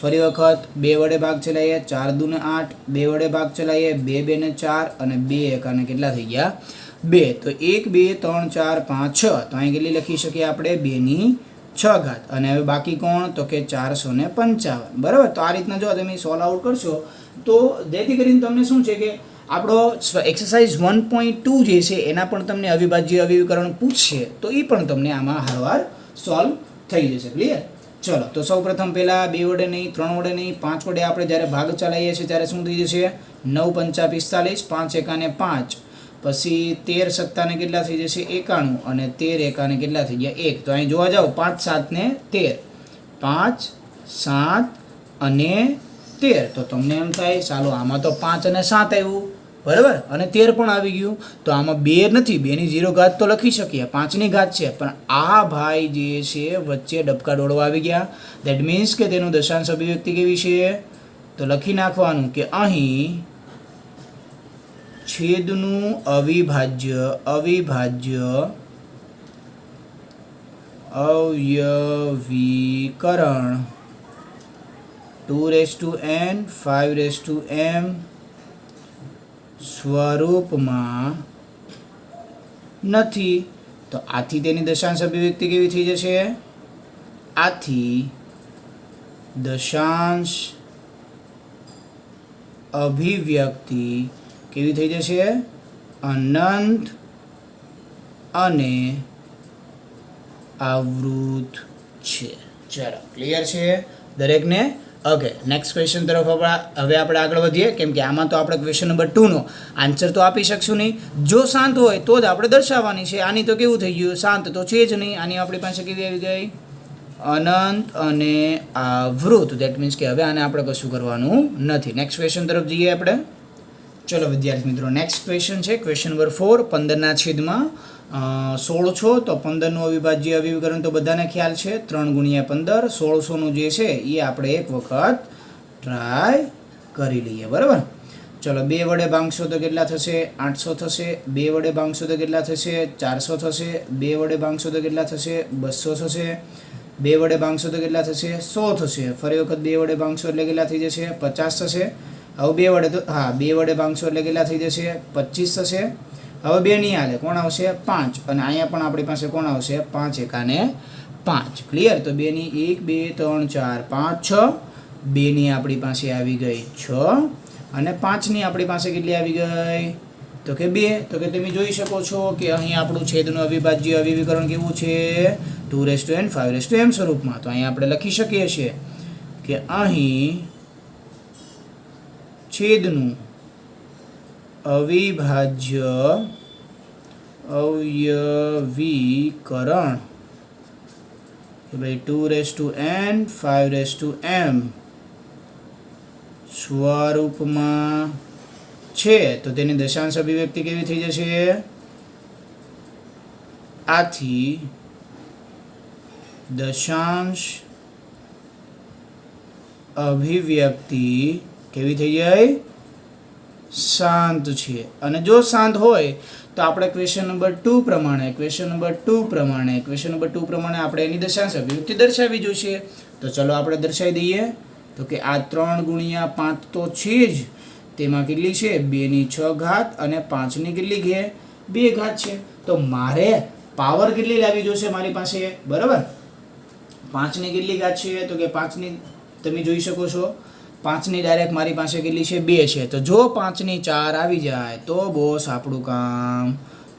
ફરી વખત 2 વડે ભાગ ચલાવીએ, 4 દુ ને 8, 2 વડે ભાગ ચલાવીએ, 2 2 ને 4 અને 2 એકાને કેટલા થઈ ગયા 2. તો 1 2 3 4 5 6, તો અહીં કેટલી લખી શકીએ આપણે 2 ની 6 ઘાત. અને હવે બાકી કોણ, તો કે 455. બરાબર. તો આ રીતના જો તમે સોલ્વ આઉટ કરશો તો જેથી કરીને તમને શું છે કે આપણો એક્સરસાઇઝ 1.2 જે છે એના પણ તમને અવિભાજ્ય અવિકરણ પૂછશે તો એ પણ તમને આમાં હરવાર સોલ્વ થઈ જશે. ક્લિયર? ચલો તો સૌ પ્રથમ પહેલાં 2 વડે નહીં, 3 વડે નહીં, 5 વડે આપણે જ્યારે ભાગ ચલાવીએ છીએ ત્યારે શું થઈ જશે 9 5 45, 5 એકાને 5, પછી 13 સત્તાને કેટલા થઈ જશે 91 અને 13 એકાને કેટલા થઈ ગયા 1. તો અહીં જોવા જાઓ 5 7 ને 13, 5 7 અને 13. તો તમને એમ થાય ચાલો આમાં તો 5 અને 7 આવ્યું, બરાબર, અને 13 પણ આવી ગયું. તો આમાં 2 નથી, 2 ની 0 ઘાત તો લખી શકીએ, 5 ની ઘાત છે, પણ આ ભાઈ જે છે વચ્ચે ડબકા દોડવા આવી ગયા. દેટ મીન્સ કે તેનું દશાંશ અભિવ્યક્તિ કેવી છે, તો લખી નાખવાનું કે અહીં છેદનું અવિભાજ્ય અવયવીકરણ 2n 5m સ્વરૂપમાં નથી. તો આથી તેની દશાંશ અભિવ્યક્તિ કેવી થઈ જશે, આથી દશાંશ અભિવ્યક્તિ કેવી થઈ જશે અનંત અને આવૃત છે. ચાલો ક્લિયર છે દરેકને? ઓકે, નેક્સ્ટ ક્વેશ્ચન તરફ હવે આપણે આગળ વધીએ, કેમ કે આમાં તો આપણે ક્વેશ્ચન નંબર 2નો આન્સર તો આપી શકશું નહીં. જો શાંત હોય તો જ આપણે દર્શાવવાની છે. આની તો કેવું થઈ ગયું, શાંત તો છે જ નહીં. આની આપણી પાસે કેવી આવી ગઈ અનંત અને આવૃત. દેટ મીન્સ કે હવે આને આપણે કશું કરવાનું નથી. નેક્સ્ટ ક્વેશ્ચન તરફ જઈએ આપણે. ચલો વિદ્યાર્થી મિત્રો, નેક્સ્ટ ક્વેશ્ચન છે ક્વેશ્ચન નંબર 4. 15 છેદમાં 16 છો તો 15નું અવિભાજ્ય અવિકરણ તો બધાને ખ્યાલ છે, 3 ગુણ્યા 15. 1600નું જે છે એ આપણે એક વખત ટ્રાય કરી લઈએ. બરાબર. ચલો 2 વડે ભાંગશો તો કેટલા થશે 800 થશે, 2 વડે ભાંગશો તો કેટલા થશે 400 થશે, 2 વડે ભાંગશો તો કેટલા થશે 200 થશે, 2 વડે ભાંગશો તો કેટલા થશે 100 થશે. ફરી વખત 2 વડે ભાંગશો એટલે કેટલા થઈ જશે 50 થશે. હવે 2 વડે તો 2 વડે ભાંગશો એટલે કેટલા થઈ જશે 25 થશે. હવે 2 નહીં હાલે, કોણ આવશે 5, અને અહીંયા પણ આપણી પાસે કોણ આવશે 5 એકાને 5. ક્લિયર? તો 2 ની 1 2 3 4 5 6, 2 ની આપણી પાસે આવી ગઈ 6 અને 5 ની આપણી પાસે કેટલી આવી ગઈ તો કે 2. તો કે તમે જોઈ શકો છો કે અહીં આપણું છેદનું અવિભાજ્ય અવિકરણ કેવું છે 2n 5m સ્વરૂપમાં. તો અહીં આપણે લખી શકીએ છીએ કે અહીં છેદનું અવિભાજ્ય અવયવીકરણ કે ભાઈ 2n 5m સ્વરૂપમાં છે. તો તેની દશાંશ અભિવ્યક્તિ કેવી થઈ જશે, આથી દશાંશ અભિવ્યક્તિ કેવી થઈ જાય શાંત છે. અને જો શાંત હોય તો આપણે ક્વેશ્ચન નંબર 2 પ્રમાણે આપણે એની દશાંશ અભિવ્યક્તિ દર્શાવવી જોઈશે. તો ચલો આપણે દર્શાવી દઈએ. તો કે આ 3 ગુણ્યા 5 તો છે જ, તેમાં કેટલી છે 2 ની 6 ઘાત અને 5 ની કેટલી છે 2 ઘાત છે. તો મારે પાવર કેટલી લાવવી જોઈશે મારી પાસે, બરાબર. 5 ની કેટલી ઘાત છે તો કે 5 ની તમે જોઈ શકો છો 5 ની ડાયરેક્ટ મારી પાસે કેટલી છે 2 છે. તો જો 5 ની 4 આવી જાય તો બોસ આપણું કામ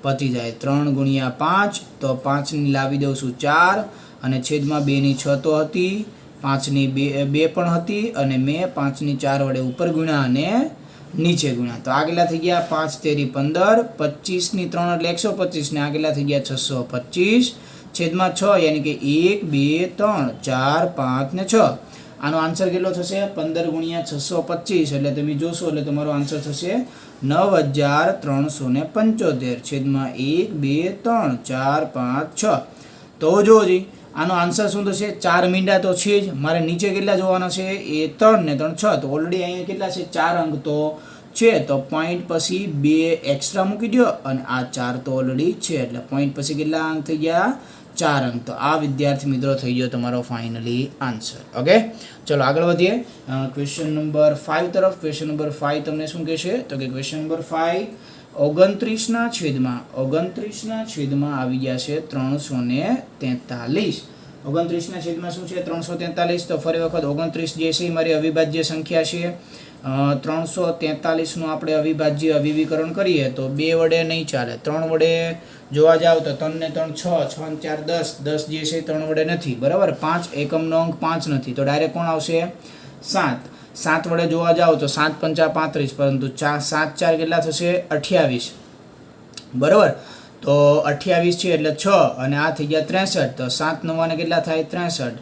પતી જાય. 3 ગુણ્યા 5 તો 5 ની લાવી દઉં છું 4 અને છેદમાં 2 ની 6 તો હતી, 5 ની 2 પણ હતી અને મેં 5 ની 4 વડે ઉપર ગુણ્યા અને નીચે ગુણ્યા. તો આગલા થઈ ગયા 5 તેરી 15, 25 ની 3 એટલે 125 ને આગલા થઈ ગયા 625 છેદમાં 6, યાની કે 1 2 3 4 5 ને 6. આનો આન્સર કેટલો થશે 15 ગુણ્યા 625 એટલે તમે જોશો એટલે તમારો આન્સર થશે 9375 છેદમાં 1 2 3 4 5 6. તો જોજી આનો આન્સર શું થશે 4 મીંડા તો છે જ, મારે નીચે કેટલા જોવાના છે એ 3 ને 3 6. તો ઓલરેડી અહીંયા કેટલા છે 4 અંક તો છે તો પોઈન્ટ પછી 2 એક્સ્ટ્રા મૂકી દો અને આ 4 તો ઓલરેડી છે એટલે પોઈન્ટ પછી કેટલા અંક થઈ ગયા 4 અંક. તો આ વિદ્યાર્થી મિત્રો થઈ ગયો તમારો ફાઇનલી આન્સર. ઓકે, ચલો આગળ વધીએ ક્વેશ્ચન નંબર 5 તરફ. ક્વેશ્ચન નંબર 5 તમને શું કહેશે તો કે ક્વેશ્ચન નંબર 5 29 છેદમાં આવી ગયા છે 343. 29 છેદમાં શું છે 343. તો ફરી વખત 29 જે છે એ મારી અવિભાજ્ય સંખ્યા છે. 343 નું આપણે અવિભાજ્ય અવિવીકરણ કરીએ તો 2 વડે નહીં ચાલે, 3 વડે જોવા જાવ તો 3 ને 3 6, 6 ને 4 10, 10 જે છે 3 વડે નથી, બરાબર. 5 એકમનો અંક 5 નથી તો ડાયરેક્ટ કોણ આવશે 7. 7 વડે જોવા જાવ તો 7 પંચા 35, પરંતુ 7 4 કેટલા થશે 28, બરાબર. તો 28 છે એટલે 6 અને આ થઈ ગયા 63. તો 7 9 ને કેટલા થાય 63,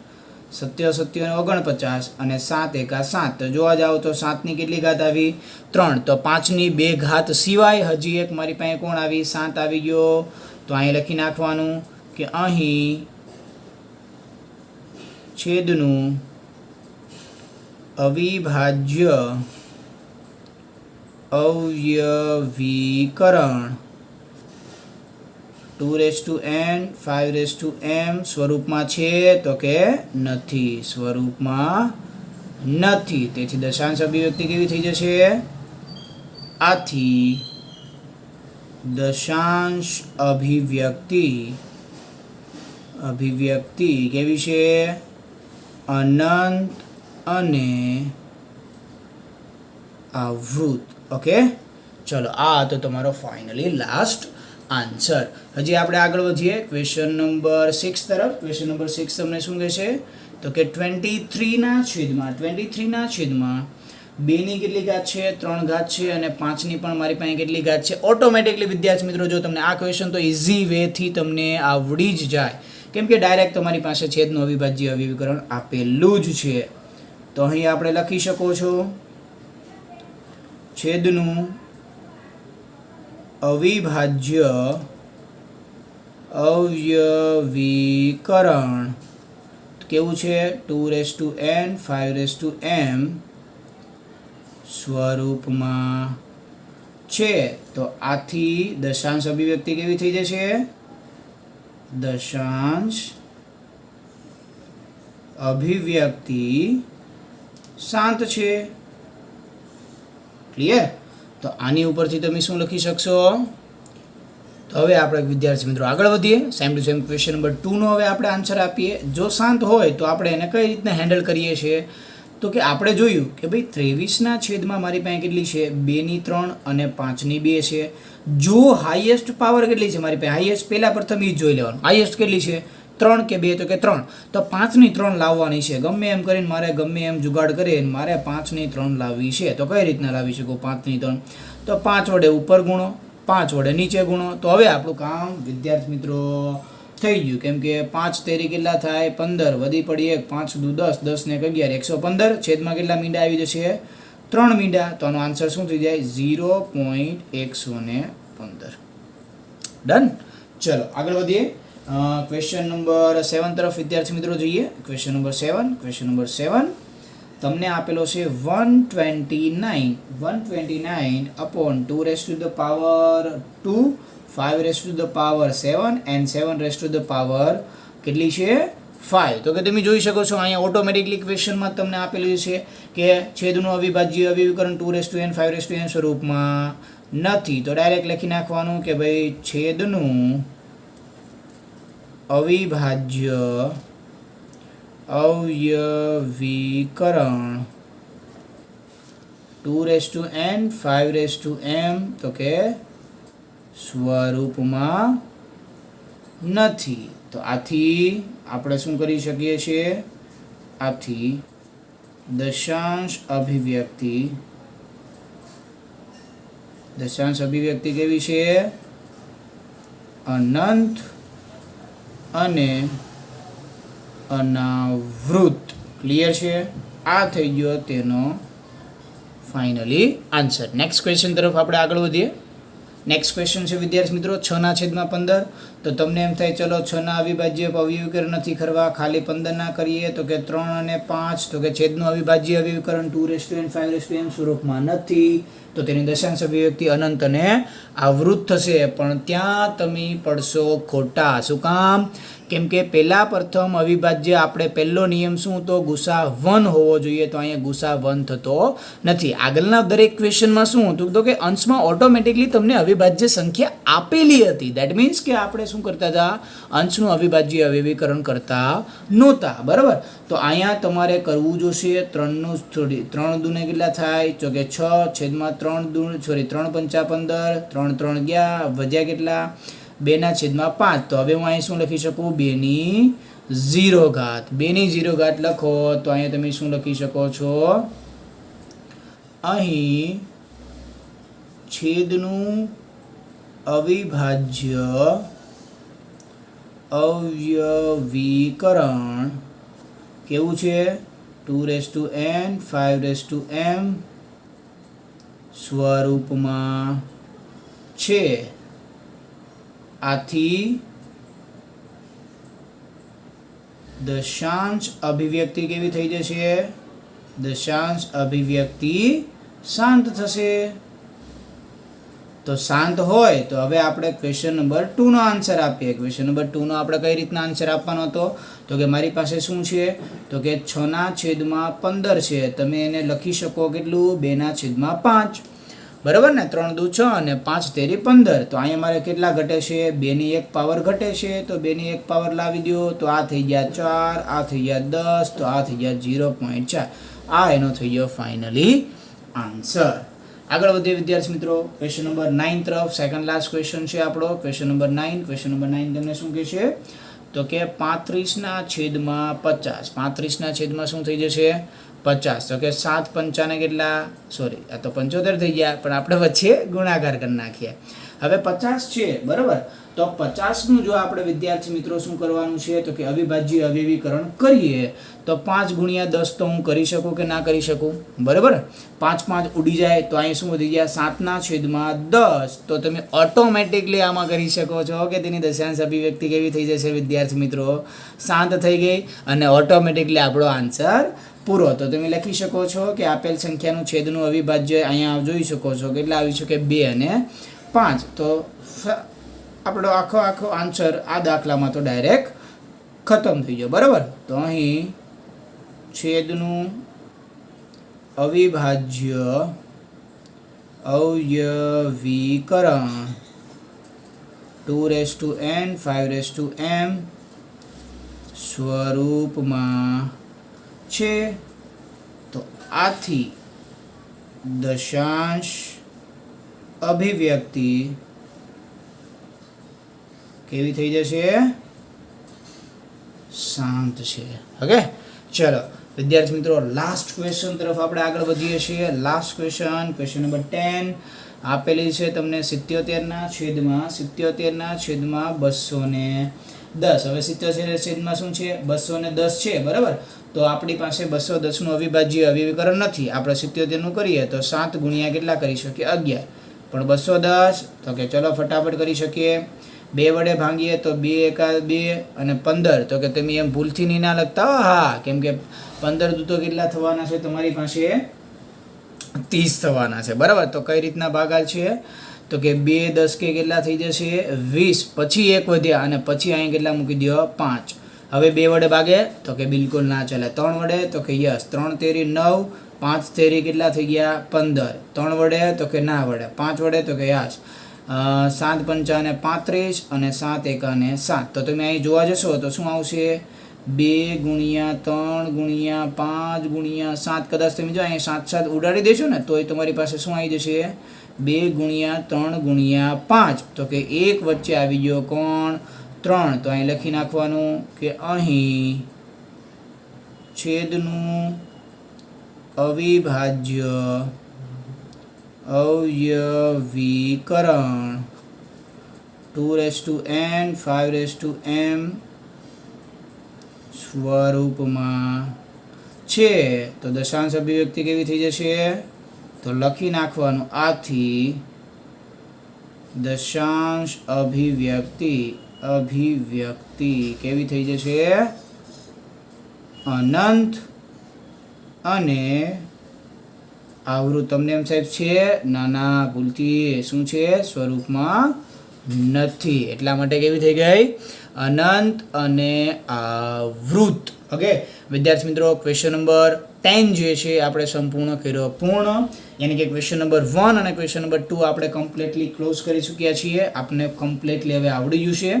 7 7 49 અને 7 એકા 7. તો જોવા જાવ તો 7 ની કેટલી ઘાત આવી 3. તો 5 ની 2 ઘાત સિવાય હજી એક મારી પાસે કોણ આવી 7 આવી ગયો. તો અહીં લખી નાખવાનું કે અહીં છેદનું અવિભાજ્ય અવયવીકરણ 2n 5m સ્વરૂપમાં છે તો કે નથી, સ્વરૂપમાં નથી. તેથી દશાંશ અભિવ્યક્તિ કેવી થઈ જશે આથી દશાંશ અભિવ્યક્તિ કેવી છે અનંત અને આવૃત. ઓકે, ચલો આ તો તમારો ફાઇનલી લાસ્ટ આન્સર. હજી આપણે આગળ વધીએ ક્વેશ્ચન નંબર 6 તરફ. ક્વેશ્ચન નંબર 6 તમને શું કહેશે તો કે 23 ના છેદમાં 2 ની કેટલી ઘાત છે 3 ઘાત છે અને 5 ની પણ મારી પાસે કેટલી ઘાત છે. ઓટોમેટિકલી વિદ્યાર્થી મિત્રો જો તમને આ ક્વેશ્ચન તો ઇઝી વેથી તમને આવડી જ જાય, કેમ કે ડાયરેક્ટ તમારી પાસે છેદનું અવિભાજ્ય અવિવીકરણ આપેલું જ છે. તો અહીં આપણે લખી શકો છો છેદનું અવિભાજ્ય અવયવીકરણ કેવું છે 2n 5m સ્વરૂપમાં છે. તો આથી દશાંશ અભિવ્યક્તિ કેવી થઈ જશે દશાંશ અભિવ્યક્તિ શાંત છે. ક્લિયર? તો આની ઉપરથી તમે શું લખી શકશો. તો હવે આપણે વિદ્યાર્થી મિત્રો આગળ વધીએ. Same to same question number 2 નો હવે આપણે આન્સર આપીએ. જો શાંત હોય તો આપણે એને કઈ રીતના હેન્ડલ કરીએ છીએ તો કે આપણે જોયું કે ભાઈ 23 ના છેદમાં મારી પાસે કેટલી છે 2 ની 3 અને 5 ની 2 છે. જો હાઈએસ્ટ પાવર કેટલી છે મારી પાસે, હાઈએસ્ટ પહેલા પ્રથમ એ જ જોઈ લેવાનું. હાઈએસ્ટ કેટલી છે 3 કે 2 તો કે 3. તો 5 ની 3 લાવવાની છે. ગમે એમ કરીને મારે ગમે એમ જુગાડ કરીને મારે 5 ની 3 લાવવી છે. તો કઈ રીતના લાવી શકું 5 ની 3? તો 5 વડે ઉપર ગુણો, 5 વડે નીચે ગુણો. તો હવે આપણું કામ વિદ્યાર્થી મિત્રો થઈ ગયું, કેમ કે 5 તેરી કેટલા થાય 15, વધી પડી 1, 5 દુ 10, 10 ને 11 115. છેદમાં કેટલા મીંડા આવી જશે 3 મીંડા. તો આનો આન્સર શું થઈ જાય 0.115. ડન. ચલો આગળ વધીએ. ક્વેશ્ચન નંબર 7 તરફ વિદ્યાર્થી મિત્રો જોઈએ. ક્વેશ્ચન નંબર 7 તમને આપેલો છે 129 upon 2 raised to the power 2, 5 raised to the power 7 and 7 raised to the power કેટલી છે 5. તો કે તમે જોઈ શકો છો અહીંયા ઓટોમેટિકલી ક્વેશ્ચનમાં તમને આપેલું છે કે છેદનું અવિભાજ્ય અવિવીકરણ 2 raised to n 5 raised to n સ્વરૂપમાં નથી. તો ડાયરેક્ટ લખી નાખવાનું કે ભાઈ છેદનું અવિભાજ્ય અવયવીકરણ 2 raised to n 5 raised to m તો કે સ્વરૂપમાં નથી. તો આથી આપણે શું કરી શકીએ છીએ આથી દશાંશ અભિવ્યક્તિ કેવી છે અનંત અને અનાવૃત. ક્લિયર છે? આ થઈ ગયો તેનો ફાઇનલી આન્સર. નેક્સ્ટ ક્વેશ્ચન તરફ આપણે આગળ વધીએ. નેક્સ્ટ ક્વેશ્ચન છે વિદ્યાર્થી મિત્રો 6 ના છેદમાં 15. તો તમને એમ થાય ચલો 6 ના અવિભાજ્ય અવિવીકરણ નથી કરવા, ખાલી 15 ના કરીએ. તો કે 3 અને 5 તો કે છેદનું અવિભાજ્ય અવિવીકરણ 2 raised to n 5 raised to m સ્વરૂપમાં નથી. તો તેની દશાંશ અભિવ્યક્તિ અનંત અને આવૃત થશે, પણ ત્યાં તમે પડશો ખોટા. શું કામ? કેમ કે પહેલા પ્રથમ અવિભાજ્ય આપણે પહેલો નિયમ શું હતો? ગુસા 1 હોવો જોઈએ, તો અહીંયા ગુસા 1 થતો નથી. આગળના દરેક ક્વેશ્ચનમાં શું હતું? તો કે અંશમાં ઓટોમેટિકલી તમને અવિભાજ્ય સંખ્યા આપેલી હતી. દેટ મીન્સ કે આપણે શું કરતા હતા? અંશનું અવિભાજ્ય અવયવીકરણ કરતા નહોતા. બરાબર? તો અહીંયા તમારે કરવું જોશે 3 દૂને કેટલા થાય? તો કે 6/3 3 પંચા 15, 3 3 ગયા, વધ્યા કેટલા? 2/5. તો હવે હું અહીં શું લખી શકું? 2/0 ઘાત. 2/0 ઘાત લખો તો અહીંયા તમે શું લખી શકો છો? અહીં છેદનું અવિભાજ્ય અવયવીકરણ કેવું છે? 2n 5m સ્વરૂપમાં છે. આથી દશાંશ અભિવ્યક્તિ કેવી થઈ જશે? દશાંશ અભિવ્યક્તિ શાંત થશે. તો શાંત હોય તો હવે આપણે ક્વેશ્ચન નંબર 2 નો આન્સર આપીએ. ક્વેશ્ચન નંબર 2 નો આપણે કઈ રીતના આન્સર આપવાનો હતો? તો કે મારી પાસે શું છે? તો કે 6/15 છે. તમે એને લખી શકો કેટલું? 2/5. બરાબર ને? 3 દુ 6 અને 5 તેરી 15. તો અહીંયા મારે કેટલા ઘટે છે? 2 પાવર ઘટે છે. તો 2 પાવર લાવી દો તો આ થઈ ગયા 4, આ થઈ ગયા 10, તો આ થઈ ગયા 0.4. આ એનો થઈ ગયો ફાઇનલી આન્સર. આગળ વધીએ વિદ્યાર્થી મિત્રો ક્વેશ્ચન નંબર 9 તરફ. સેકન્ડ લાસ્ટ ક્વેશ્ચન છે આપણો ક્વેશ્ચન નંબર 9. ક્વેશ્ચન નંબર 9 તમને શું કહે છે? તો કે 35/50. 35/50 શું થઈ જશે? 50. તો કે 7 પંચાને કેટલા? સોરી, આ તો 75 થઈ ગયા, પણ આપણે વચ્ચે ગુણાકાર કરી નાખીએ. હવે 50 છે. બરાબર? તો 50નું જો આપણે વિદ્યાર્થી મિત્રો શું કરવાનું છે? તો કે અવિભાજ્ય અવયવીકરણ કરીએ તો 5 × 10 તો હું કરી શકું કે ના કરી શકું? બરાબર? 5 ઉડી જાય તો અહીં શું વધી ગયા? 7/10. તો તમે ઓટોમેટિકલી આમાં કરી શકો છો કે તેની દશાંશ અભિવ્યક્તિ કેવી થઈ જશે વિદ્યાર્થી મિત્રો? શાંત થઈ ગઈ અને ઓટોમેટિકલી આપણો આન્સર પૂરો. તો તમે લખી શકો છો કે આપેલ સંખ્યાનું છેદનું અવિભાજ્ય અહીંયા જોઈ શકો છો કેટલા આવી શકે? 2 અને 5. તો આપણો આખો આન્સર આ દાખલામાં તો ડાયરેક્ટ ખતમ થઈ ગયો. બરાબર? તો અહીં છેદનું અવિભાજ્ય અવયવીકરણ 2n 5m સ્વરૂપમાં છે. તો આથી દશાંશ અભિવ્યક્તિ કેવી થઈ જશે? શાંત છે. ઓકે, ચલો વિદ્યાર્થી મિત્રો લાસ્ટ ક્વેશ્ચન તરફ આપણે આગળ વધીએ છીએ. લાસ્ટ ક્વેશ્ચન નંબર 10 આપેલી છે તમને 77/210. હવે 77/210 શું છે? 210 છે. બરાબર? તો આપણી પાસે 210નું અવિભાજ્ય અવયવીકરણ નથી. આપણે 77નું કરીએ તો 7 ગુણ્યા કેટલા કરી શકીએ? 11. પણ 210 તો કે ચલો ફટાફટ કરી શકીએ. 2 વડે ભાંગીએ તો 2 એકા 2 અને 15. તો કે તમે એમ ભૂલથી નહીં ના લખતા. હા, કેમ કે 15 તો કેટલા થવાના છે તમારી પાસે? 30 થવાના છે. બરાબર? તો કઈ રીતના ભાગાલ છે? તો કે 2 10 કે કેટલા થઈ જશે? 20. પછી 1 વધ્યા અને પછી અહીં કેટલા મૂકી દો? 5. હવે 2 વડે ભાગે તો કે બિલકુલ ના ચાલે. 3 વડે તો કે યસ. 3 તેરી 9, 5 તેરી કેટલા થઈ ગયા? 15. 3 વડે તો કે ના વડે. 5 વડે તો કે યસ. 7 પંચા ને 35 અને 7 એકા ને 7. તો તમે અહીં જોવા જશો તો શું આવશે? 2 × 3 × 5 × 7. કદાચ તમે જો અહીં 7 ઉડાડી દેશો ને તોય તમારી પાસે શું આવી જશે? 2 × 3 × 5. તો કે 1 વચ્ચે આવી ગયો કોણ? 3. તો અહીં લખી નાખવાનું કે અહીં છેદનું અવિભાજ્ય અવયવીકરણ 2n 5m સ્વરૂપમાં છે. તો દશાંશ અભિવ્યક્તિ કેવી થઈ જશે? તો લખી નાખવાનું આથી દશાંશ અભિવ્યક્તિ કેવી થઈ જશે? અનંત અને આવૃત તમને એમ સાહેબ છે ના ભૂલથી શું છે સ્વરૂપમાં નથી એટલા માટે કેવી થઈ ગઈ અનંત અને આવૃત ઓકે વિદ્યાર્થી મિત્રો ક્વેશ્ચન નંબર 10 જે છે આપણે સંપૂર્ણ કર્યો પૂર્ણ યાની કે ક્વેશ્ચન નંબર 1 અને ક્વેશ્ચન નંબર 2 આપણે કમ્પ્લીટલી ક્લોઝ કરી ચૂક્યા છીએ આપણે કમ્પ્લીટલી હવે આવડી ગયું છે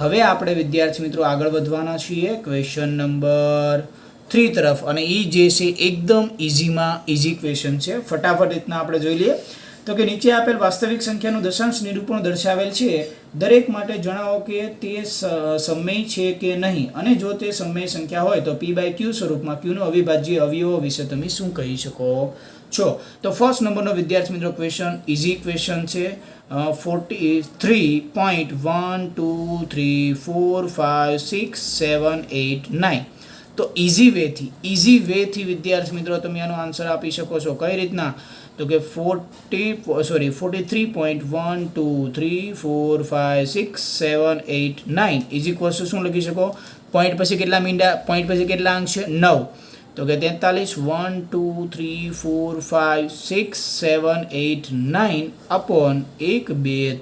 હવે આપણે વિદ્યાર્થી મિત્રો આગળ વધવાના છીએ ક્વેશ્ચન નંબર 3 તરફ અને એ જે છે એકદમ ઈઝી ક્વેશ્ચન છે ફટાફટ રીતના આપણે જોઈ લઈએ તો કે નીચે આપેલ વાસ્તવિક સંખ્યાનું દશાંશ નિરૂપણ દર્શાવેલ છે દરેક માટે જણાવો કે તે સમય છે કે નહીં અને જો તે સમય સંખ્યા હોય તો p/q સ્વરૂપમાં q નો અવિભાજ્ય અવયવો વિશે તમે શું કહી શકો છો તો ફર્સ્ટ નંબરનો વિદ્યાર્થી મિત્રો ક્વેશ્ચન ઈઝી ક્વેશ્ચન છે 43.123456789 તો ઈઝી વેથી વિદ્યાર્થી મિત્રો તમે આનો આન્સર આપી શકો છો કઈ રીતના તો કે 43.123456789 ઇઝ ઇક્વલ્સ ટુ શું લખી શકો પોઈન્ટ પછી કેટલા મીંડા પોઈન્ટ પછી કેટલા અંક છે 9 તો કે 43 1 2 3 4 5 6 7 8 9 અપોન 1 2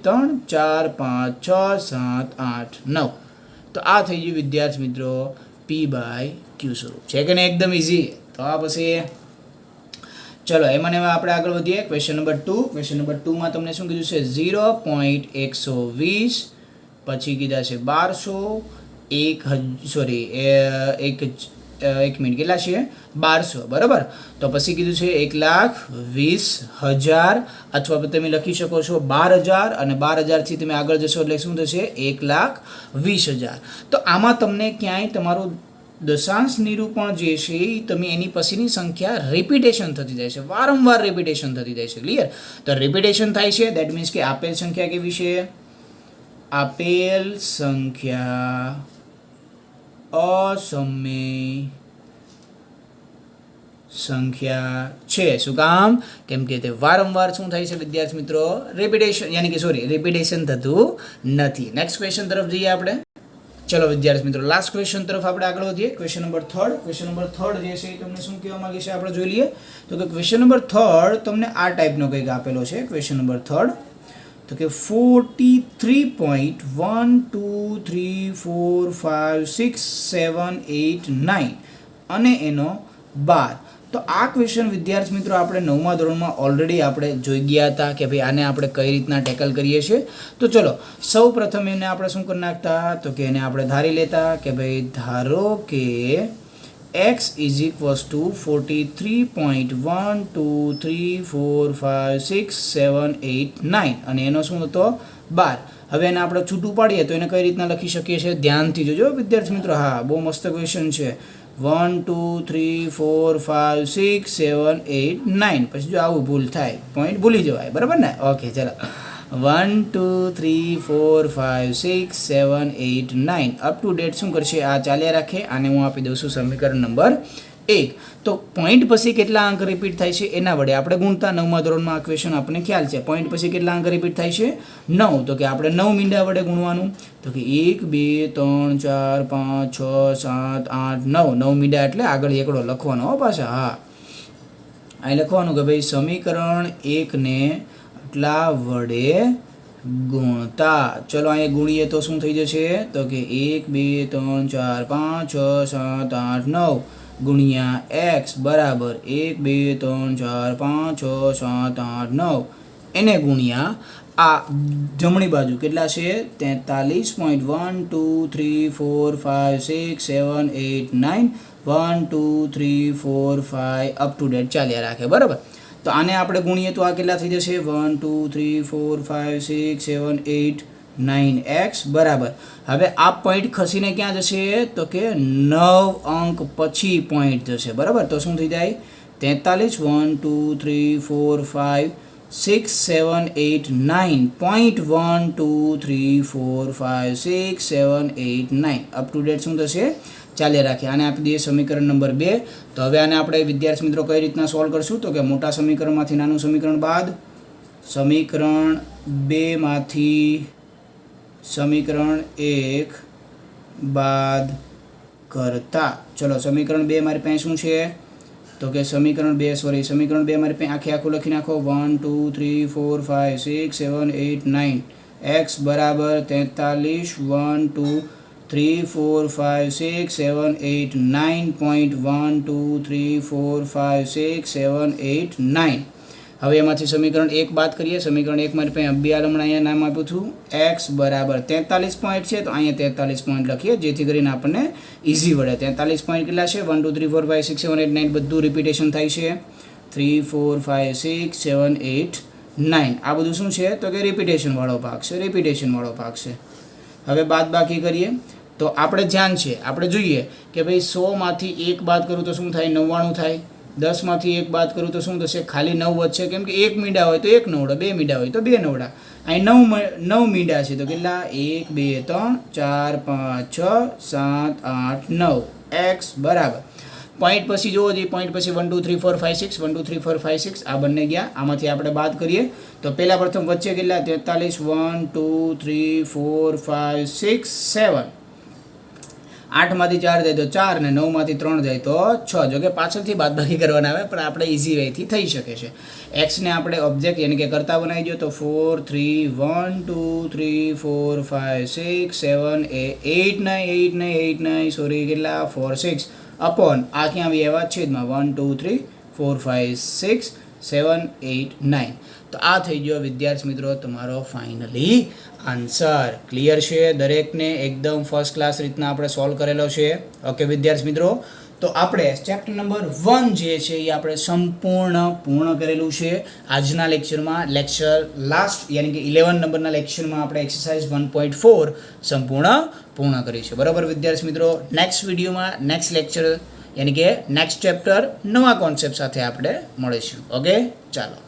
3 4 5 6 7 8 9 તો આ થઈ ગયું વિદ્યાર્થી મિત્રો p/q સ્વરૂપ છે કે નહીં એકદમ ઈઝી તો આ પછી ચલો એમાં આપણે આગળ વધીએ ક્વેશ્ચન નંબર 2 માં તમને શું કીધું છે 0.120 પછી કીધા છે 1200 એક મિનિટ કેટલા છે 1200 બરાબર તો પછી કીધું છે 1,20,000 અથવા તમે લખી શકો છો 12,000 અને 12,000 થી તમે આગળ જશો એટલે શું થશે 1,20,000 તો આમાં તમને ક્યાંય તમારું દશાંશ નિરૂપણ જે છે તમે એની પછીની સંખ્યા રિપીટેશન થતી જાય છે વારંવાર રિપીટેશન થતી જાય છે ક્લિયર તો રિપીટેશન થાય છે દેટ મીન્સ કે આપેલ સંખ્યા કેવી છે આપેલ સંખ્યા અસમય સંખ્યા છે શું કામ કેમ કે તે વારંવાર શું થાય છે વિદ્યાર્થી મિત્રો રિપીટેશન થતું નથી નેક્સ્ટ ક્વેશ્ચન તરફ જઈએ આપણે ચલો વિદ્યાર્થી મિત્રો લાસ્ટ ક્વેશ્ચન તરફ આપણે આગળ વધીએ ક્વેશ્ચન નંબર 3 જે છે તમને શું કહેવા માંગે છે આપણે જોઈ લઈએ તો કે ક્વેશ્ચન નંબર 3 તમને આ ટાઈપનો કંઈક આપેલો છે ક્વેશ્ચન નંબર 3 તો કે 43.123456789 અને એનો 12 તો આ ક્વેશ્ચન વિદ્યાર્થી મિત્રો આપણે 9મા ધોરણમાં ઓલરેડી આપણે જોઈ ગયા હતા કે ભાઈ આને આપણે કઈ રીતના ટેકલ કરીએ છીએ તો ચલો સૌ પ્રથમ એને આપણે શું કરી નાખતા તો કે એને આપણે ધારી લેતા કે ભાઈ ધારો કે x is equals to 43.123456789 અને એનો શું હતો 12 હવે એને આપણે છૂટું પાડીએ તો એને કઈ રીતના લખી શકીએ છીએ ધ્યાનથી જોજો વિદ્યાર્થી મિત્રો હા બહુ મસ્ત ક્વેશ્ચન છે 1 2 3 4 5 6 7 8 9 પછી જો આવું ભૂલ થાય પોઈન્ટ ભૂલી જવાય બરાબર ને ઓકે ચલો 1 2 3 4 5 6 7 8 9 અપ ટુ ડેટ શું કરશે આ ચાલ્યા રાખે આને હું આપી દઉં છું સમીકરણ નંબર 1 તો પોઈન્ટ પછી કેટલા અંક રિપીટ થાય છે એના વડે આપણે ગુણતા 9મા ધોરણમાં આ ક્વેશ્ચન આપણને ખ્યાલ છે પોઈન્ટ પછી કેટલા અંક રિપીટ થાય છે 9 તો કે આપણે 9 મીંડા વડે ગુણવાનું તો કે 1 2 3 4 5 6 7 8 9 મીંડા એટલે આગળ એકડો લખવાનો હો પાછા હા અહીં લખવાનું કે ભાઈ સમીકરણ 1 ને આટલા વડે ગુણતા ચલો અહીંયા ગુણીએ તો શું થઈ જશે તો કે 1 2 3 4 5 6 7 8 9 ગુણ્યા x બરાબર 1 2 3 4 5 6 7 8 9 એને ગુણ્યા આ જમણી બાજુ કેટલા છે 43.123456789 1 2 3 4 5 અપ ટુ ડેટ ચાલ્યા રાખે બરાબર તો આને આપણે ગુણીએ તો આ કેટલા થઈ જશે 1 2 3 4 5 6 7 8 9x બરાબર હવે આ પોઈન્ટ ખસીને ક્યાં જશે તો કે 9 અંક પછી પોઈન્ટ જશે બરાબર તો શું થઈ જાય 43 1 2 3 4 5 6 7 8 9 પોઈન્ટ 1 2 3 4 5 6 7 8 9 અપ ટુ ડેટ શું થશે ચાલે રાખીએ આને આપી દઈએ સમીકરણ નંબર 2 તો હવે આને આપણે વિદ્યાર્થી મિત્રો કઈ રીતના સોલ્વ કરશું તો કે મોટા સમીકરણમાંથી નાનું સમીકરણ બાદ સમીકરણ 2 માંથી સમીકરણ 1 બાદ કરતા ચલો સમીકરણ 2 મારી પાસે શું છે તો કે સમીકરણ 2 મારી પાસે આખું લખી નાખો 1 2 3 4 5 6 7 8 9 x બરાબર 43 1 2 3 4 5 6 7 8 9 1 2 3 4 5 6 7 8 9 હવે એમાંથી સમીકરણ 1 બાદ કરીએ સમીકરણ 1 મારી પાસે અભ્યાલ હમણાં અહીંયા નામ આપ્યું છું x બરાબર 43 પોઈન્ટ છે તો અહીંયા 43 પોઈન્ટ લખીએ જેથી કરીને આપણને ઇઝી વળે 43 પોઈન્ટ કેટલા છે 1 2 3 4 5 6 7 8 9 બધું રિપીટેશન થાય છે 3 4 5 6 7 8 9 આ બધું શું છે તો કે રિપીટેશન વાળો ભાગ છે હવે બાદ બાકી કરીએ તો આપણે ધ્યાન છે આપણે જોઈએ કે ભાઈ 100માંથી 1 બાદ કરું તો શું થાય 99 થાય 10માંથી 1 બાદ કરું તો શું થશે ખાલી 9 વધશે કેમ કે 1 મીંડા હોય તો 1 નવડા 2 મીંડા હોય તો 2 નવડા અહીં 9 મીંડા છે તો કેટલા 1 2 3 4 5 6 7 8 9 x બરાબર પોઈન્ટ પછી જોવો જોઈએ પોઈન્ટ પછી 1 2 3 4 5 6 1 2 3 4 5 6 આ બંને ગયા આમાંથી આપણે બાદ કરીએ તો પહેલા પ્રથમ વચ્ચે કેટલા 43 1 2 3 4 5 6 7 8માંથી 4 જાય તો 4 ને 9માંથી 3 જાય તો 6 જો કે પાછળથી બાદબાકી કરવાના આવે પણ આપણે ઇઝી વેથી થઈ શકે છે એક્સને આપણે ઓબ્જેક્ટ યાની કે કરતા બનાવી દો તો 4 3 1 2 3 4 5 6 7 8 9 8 9 8 9 સોરી કેટલા 4 6 અપોન આ ક્યાં આવી એવા છેદમાં 1 2 3 4 5 6 7 8 9 તો આ થઈ ગયો વિદ્યાર્થી મિત્રો તમારો ફાઇનલી આન્સર ક્લિયર છે દરેકને એકદમ ફર્સ્ટ ક્લાસ રીતના આપણે સોલ્વ કરેલો છે ઓકે વિદ્યાર્થી મિત્રો તો આપણે ચેપ્ટર નંબર 1 જે છે એ આપણે પૂર્ણ કરેલું છે આજના લેક્ચરમાં લેક્ચર લાસ્ટ યાની કે 11 નંબરના લેક્ચરમાં આપણે એક્સરસાઇઝ 1.4 પૂર્ણ કરી છે બરાબર વિદ્યાર્થી મિત્રો નેક્સ્ટ વિડીયોમાં નેક્સ્ટ લેક્ચર યાની કે નેક્સ્ટ ચેપ્ટર નવા કોન્સેપ્ટ સાથે આપણે મળીશું ઓકે ચાલો